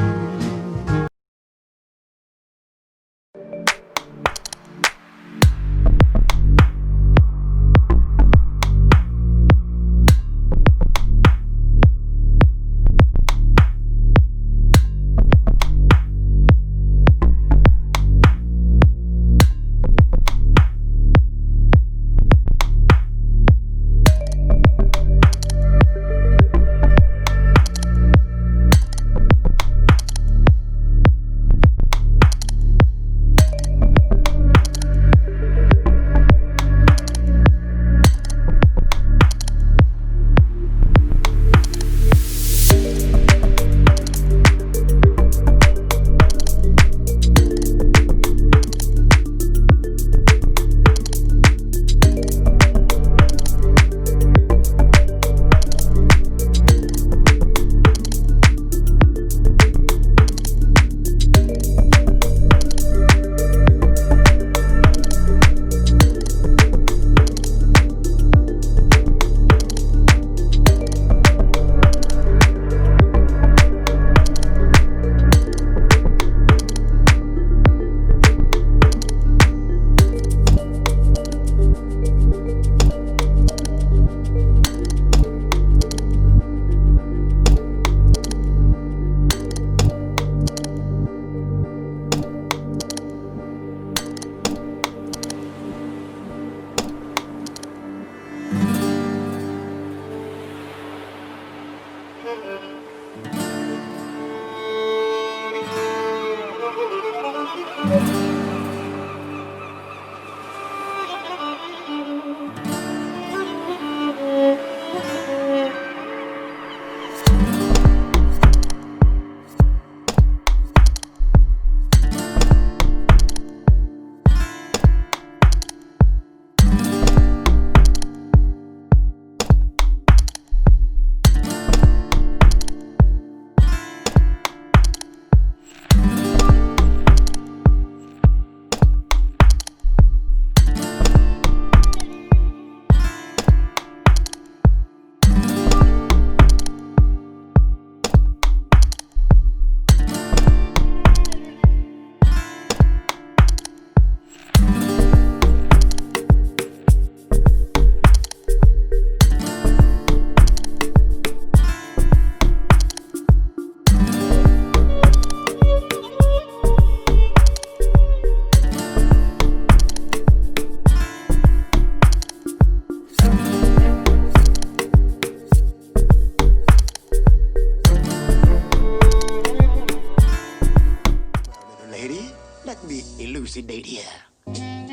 let me elucidate here.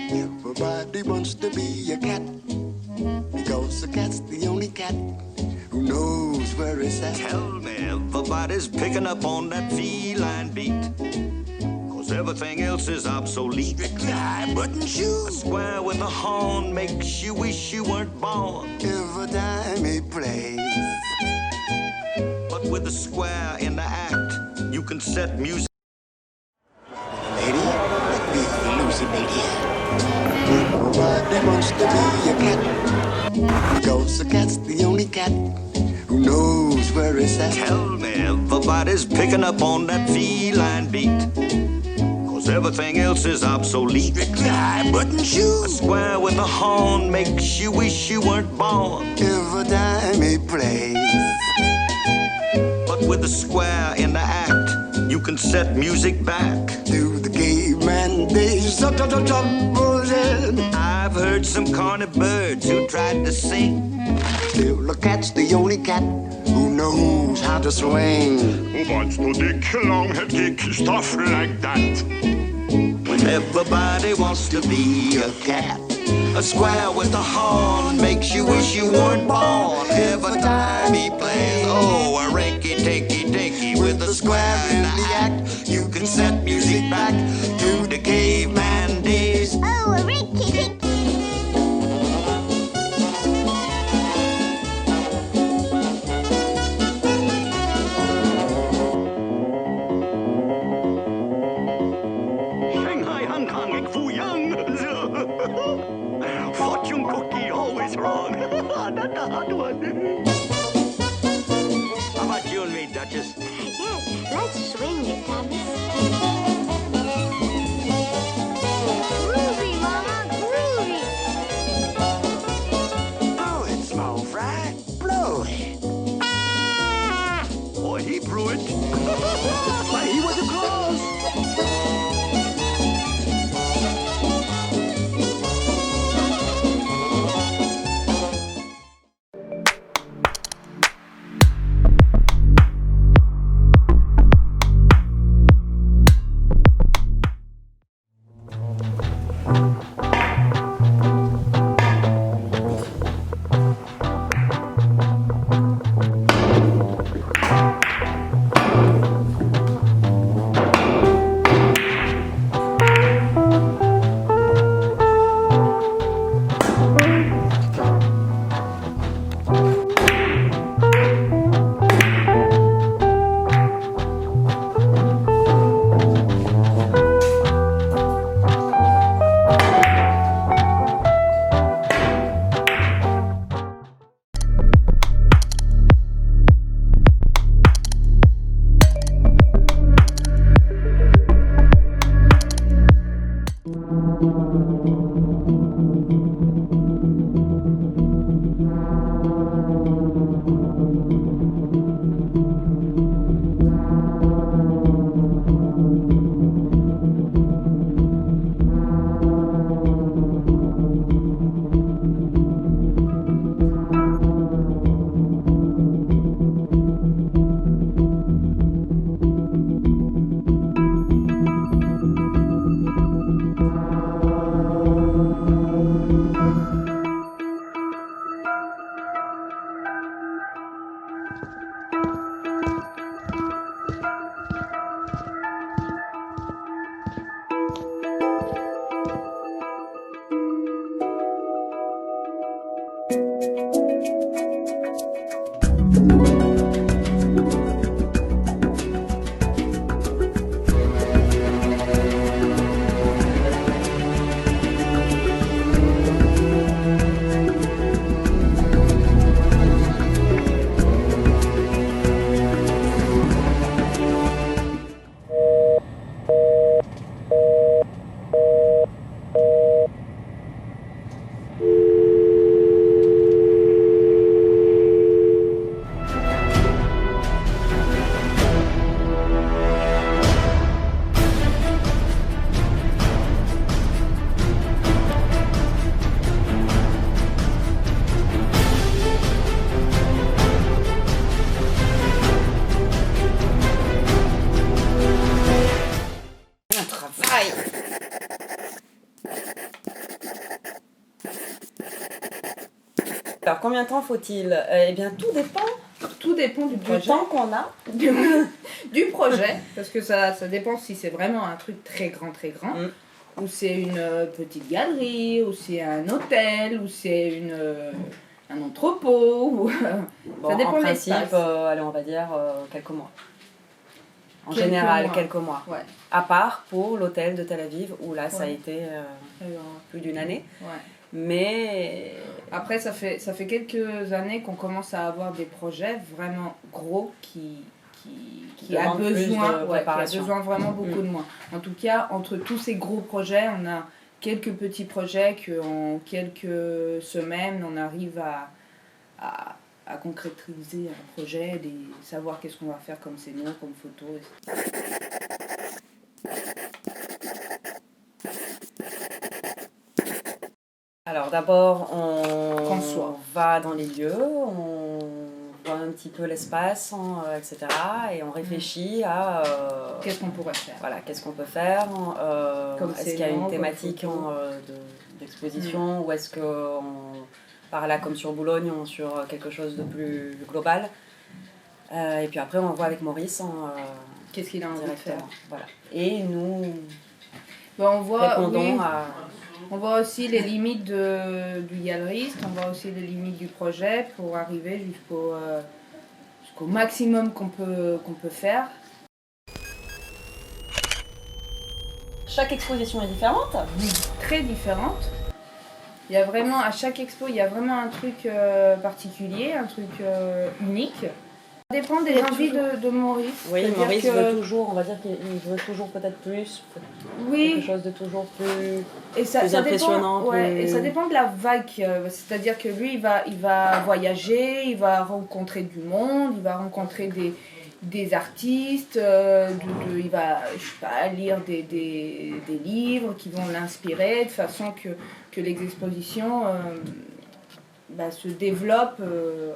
Everybody wants to be a cat, because a cat's the only cat who knows where it's at. Tell me, everybody's picking up on that feline beat, 'cause everything else is obsolete. Cry, button shoe. A square with a horn makes you wish you weren't born. Every time he plays, But with a square in the act, you can set music. lady, let me elucidate here. Everybody wants to be a cat, because a cat's the only cat who knows where it's at. Tell me, everybody's picking up on that feline beat, 'cause everything else is obsolete. Cry, button shoe. A square with a horn makes you wish you weren't born. Every time he plays, But with a square in the act, you can set music back. to the caveman days. I've heard some corny birds who tried to sing. Still, the cat's the only cat who knows how to swing. Wants to dick, long-head kick, stuff like that. When everybody wants to be a cat, a square with a horn makes you wish you weren't born. Every time he plays, oh, a rinky-tinky-dinky with a square in the act, you can set music back to the caveman days. Oh, a rinky dink. Shanghai, Hong Kong, ik voel young. Fortune cookie, always wrong. Not the hot one. How about you and me, Duchess? Yes, let's swing it, Thomas. Groovy, Mama, groovy. Blow it, small fry, blow it. Boy, he blew it. But he was a close. Aïe. Alors, combien de temps faut-il? Eh bien, tout dépend du du projet. temps qu'on a. Du projet, parce que ça dépend si c'est vraiment un truc très grand, ou c'est une petite galerie, ou c'est un hôtel, ou c'est un entrepôt, ou Bon, ça dépend en de principe, l'espace. allez, on va dire quelques mois. En Quelques général, mois. quelques mois. Ouais. À part pour l'hôtel de Tel Aviv, où là, ça a Ouais. été plus d'une année. Ouais. Mais Après, ça fait quelques années qu'on commence à avoir des projets vraiment gros qui a demandent plus besoin, de qui a préparation. besoin vraiment beaucoup de moins. En tout cas, entre tous ces gros projets, on a quelques petits projets qu'en quelques semaines, on arrive à concrétiser un projet, savoir qu'est-ce qu'on va faire comme scénario, comme photo, etc. alors d'abord, on Conçoit. va dans les lieux, on voit un petit peu l'espace, etc. Et on réfléchit à Qu'est-ce qu'on pourrait faire? voilà, qu'est-ce qu'on peut faire. Comme Est-ce qu'il y a scénario, une comme thématique photo. d'exposition ou est-ce qu'on part là comme sur Boulogne sur quelque chose de plus global. Et puis après, on voit avec Maurice Qu'est-ce qu'il a envie de faire? directement. Voilà. Et nous Bon, on voit, répondons oui. à... On voit aussi les limites du galeriste, on voit aussi les limites du projet pour arriver jusqu'au maximum qu'on peut faire. Chaque exposition est différente. Très différente. Il y a vraiment, à chaque expo, il y a vraiment un truc particulier, un truc unique. Ça dépend des envies de Maurice. Oui, C'est-à-dire Maurice que- veut toujours, on va dire qu'il veut toujours peut-être plus, Oui. quelque chose de toujours plus, Et ça, plus ça impressionnant. dépend, ouais, plus- et ça dépend de la vague. C'est-à-dire que lui, il va voyager, il va rencontrer du monde, il va rencontrer des artistes, il va je sais pas, lire des livres qui vont l'inspirer de façon que les expositions se développent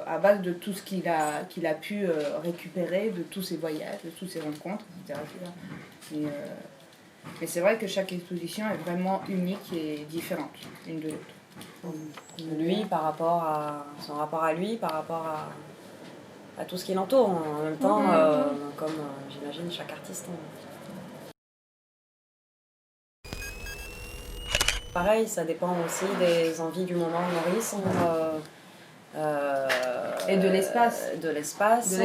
à base de tout ce qu'il a pu récupérer, de tous ses voyages, de toutes ses rencontres, etc. Mais c'est vrai que chaque exposition est vraiment unique et différente l'une de l'autre. Lui, par rapport à son rapport à lui, par rapport à tout ce qui l'entoure. En même temps, comme j'imagine chaque artiste. Pareil, ça dépend aussi des envies du moment de Maurice. Et de l'espace. De l'espace.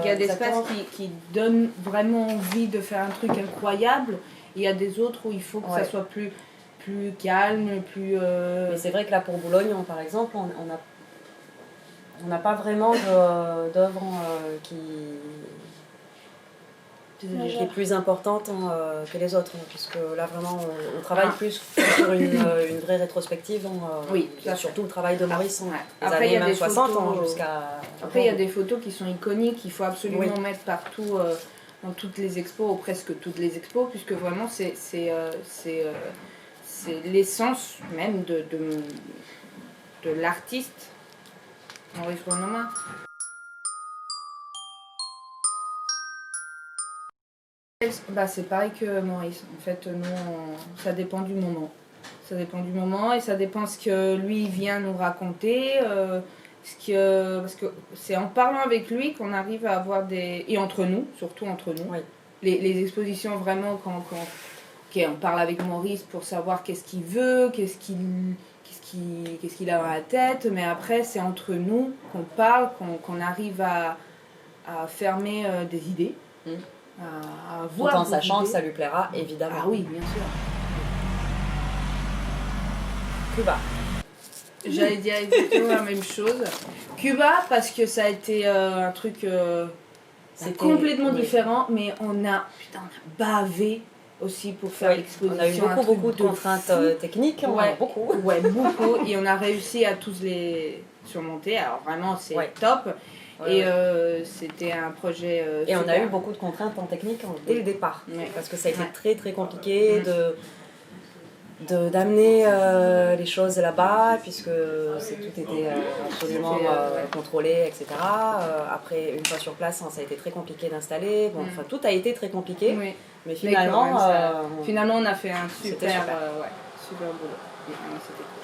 Il y a des espaces exactement. qui donnent vraiment envie de faire un truc incroyable. Il y a des autres où il faut que ça Ouais. soit plus calme, plus... Mais c'est vrai que là, pour Boulogne, par exemple, on n'a pas vraiment d'œuvre qui est plus importante que les autres, puisque là vraiment on travaille plus sur une vraie rétrospective. Oui, il y a surtout le travail de Maurice en Ouais. les Après, il y années a même des 60 photos, jusqu'à... Après, il y a des photos qui sont iconiques, qu'il faut absolument Oui. mettre partout dans toutes les expos, ou presque toutes les expos, puisque vraiment c'est l'essence même de l'artiste Maurice Renoma. C'est pareil que Maurice. En fait, nous, ça dépend du moment. Ça dépend du moment et ça dépend ce que lui vient nous raconter. Parce que c'est en parlant avec lui qu'on arrive à avoir des... Et entre nous, surtout entre nous. Oui. Les expositions, vraiment, quand on parle avec Maurice pour savoir qu'est-ce qu'il veut, qu'est-ce qu'il a dans la tête. Mais après, c'est entre nous qu'on parle, qu'on arrive à fermer des idées. À Tout voir en des sachant idées. que ça lui plaira, évidemment. Ah oui, bien sûr. Cuba. J'allais dire exactement la même chose. Cuba, parce que ça a été un truc C'était complètement oui. différent, mais on a bavé aussi pour faire Oui, l'exposition. on a eu un truc beaucoup de contraintes fou. techniques, Ouais, beaucoup. Ouais, beaucoup. Et on a réussi à tous les surmonter. Alors vraiment, c'est Ouais. top. Ouais, Et ouais. c'était un projet Et on a super. eu beaucoup de contraintes en technique dès le départ. Ouais. Parce que ça a été Ouais. très très compliqué d'amener les choses là-bas, puisque tout était absolument contrôlé, etc. Après, une fois sur place, ça a été très compliqué d'installer. Bon, enfin, tout a été très compliqué, Oui. mais finalement, Mais quand même, finalement, on a fait un C'était super, super. super boulot. C'était cool.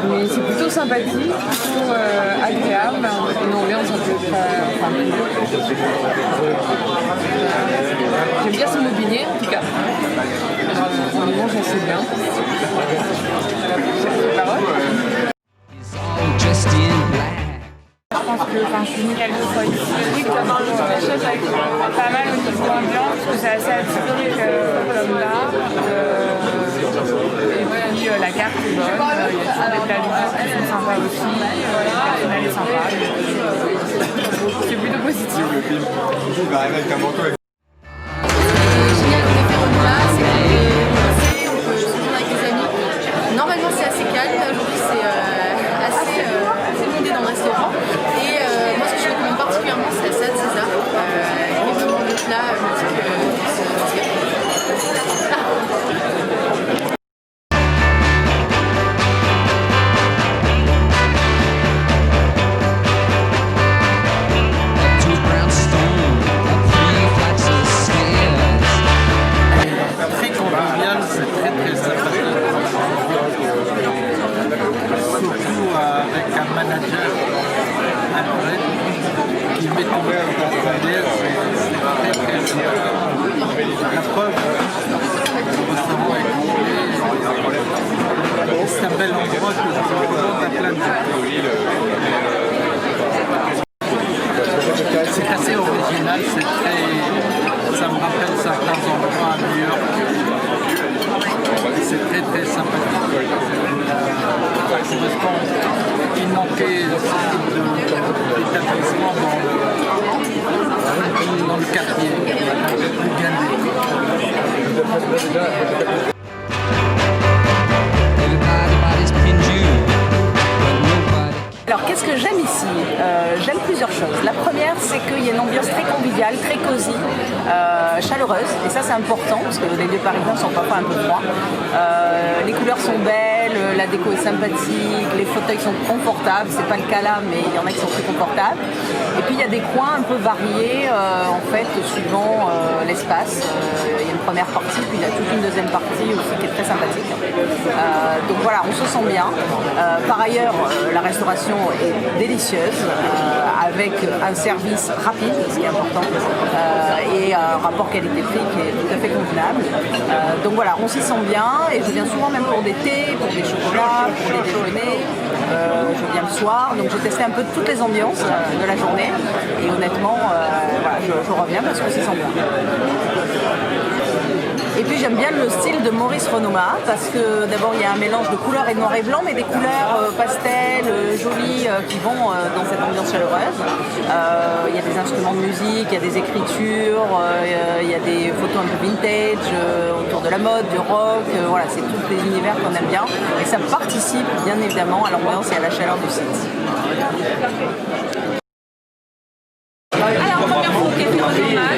Mais c'est plutôt sympathique, plutôt agréable. Une ambiance un peu j'aime bien ce mobilier en tout cas. On les mange assez bien. Je pense que je suis venue quelques fois ici. Oui, ça marche pas mal au niveau ambiance, parce que c'est assez atypique comme là. Et puis la carte est bonne, il y a toujours des plats qui sont sympas aussi, le personnel est sympa. C'est plutôt positif. Normalement c'est assez calme, aujourd'hui c'est assez bondé dans le restaurant et moi ce que je recommande particulièrement c'est la salade César. final, ça me rappelle certains endroits à New York. C'est très très sympathique. Il manquait ce type d'établissement dans le quartier, plus gagné. Alors qu'est-ce que j'aime ici? J'aime plusieurs choses. La première, c'est qu'il y a une ambiance très conviviale, très cosy, chaleureuse, et ça c'est important parce que les lieux parisiens sont parfois un peu froids. Les couleurs sont belles, la déco est sympathique, les fauteuils sont confortables, c'est pas le cas là, mais il y en a qui sont très confortables. Et puis il y a des coins un peu variés, en fait, suivant l'espace. Il y a une première partie, puis il y a toute une deuxième partie aussi qui est très sympathique. Donc voilà, on se sent bien. Par ailleurs, la restauration est délicieuse, avec un service rapide, ce qui est important, et un rapport qualité-prix qui est tout à fait convenable. Donc voilà, on s'y sent bien, et je viens souvent même pour des thés, pour des chocolats, pour les déjeuners. Je viens le soir, donc j'ai testé un peu toutes les ambiances de la journée, et honnêtement, voilà, je reviens parce que s'y sent bien. Et puis j'aime bien le style de Maurice Renoma parce que d'abord il y a un mélange de couleurs et de noir et blanc, mais des couleurs pastel, jolies, qui vont dans cette ambiance chaleureuse. Il y a des instruments de musique, il y a des écritures, il y a des photos un peu vintage autour de la mode, du rock, voilà, c'est tous les univers qu'on aime bien et ça participe bien évidemment à l'ambiance et à la chaleur du site. Alors, première fois au Café Renoma,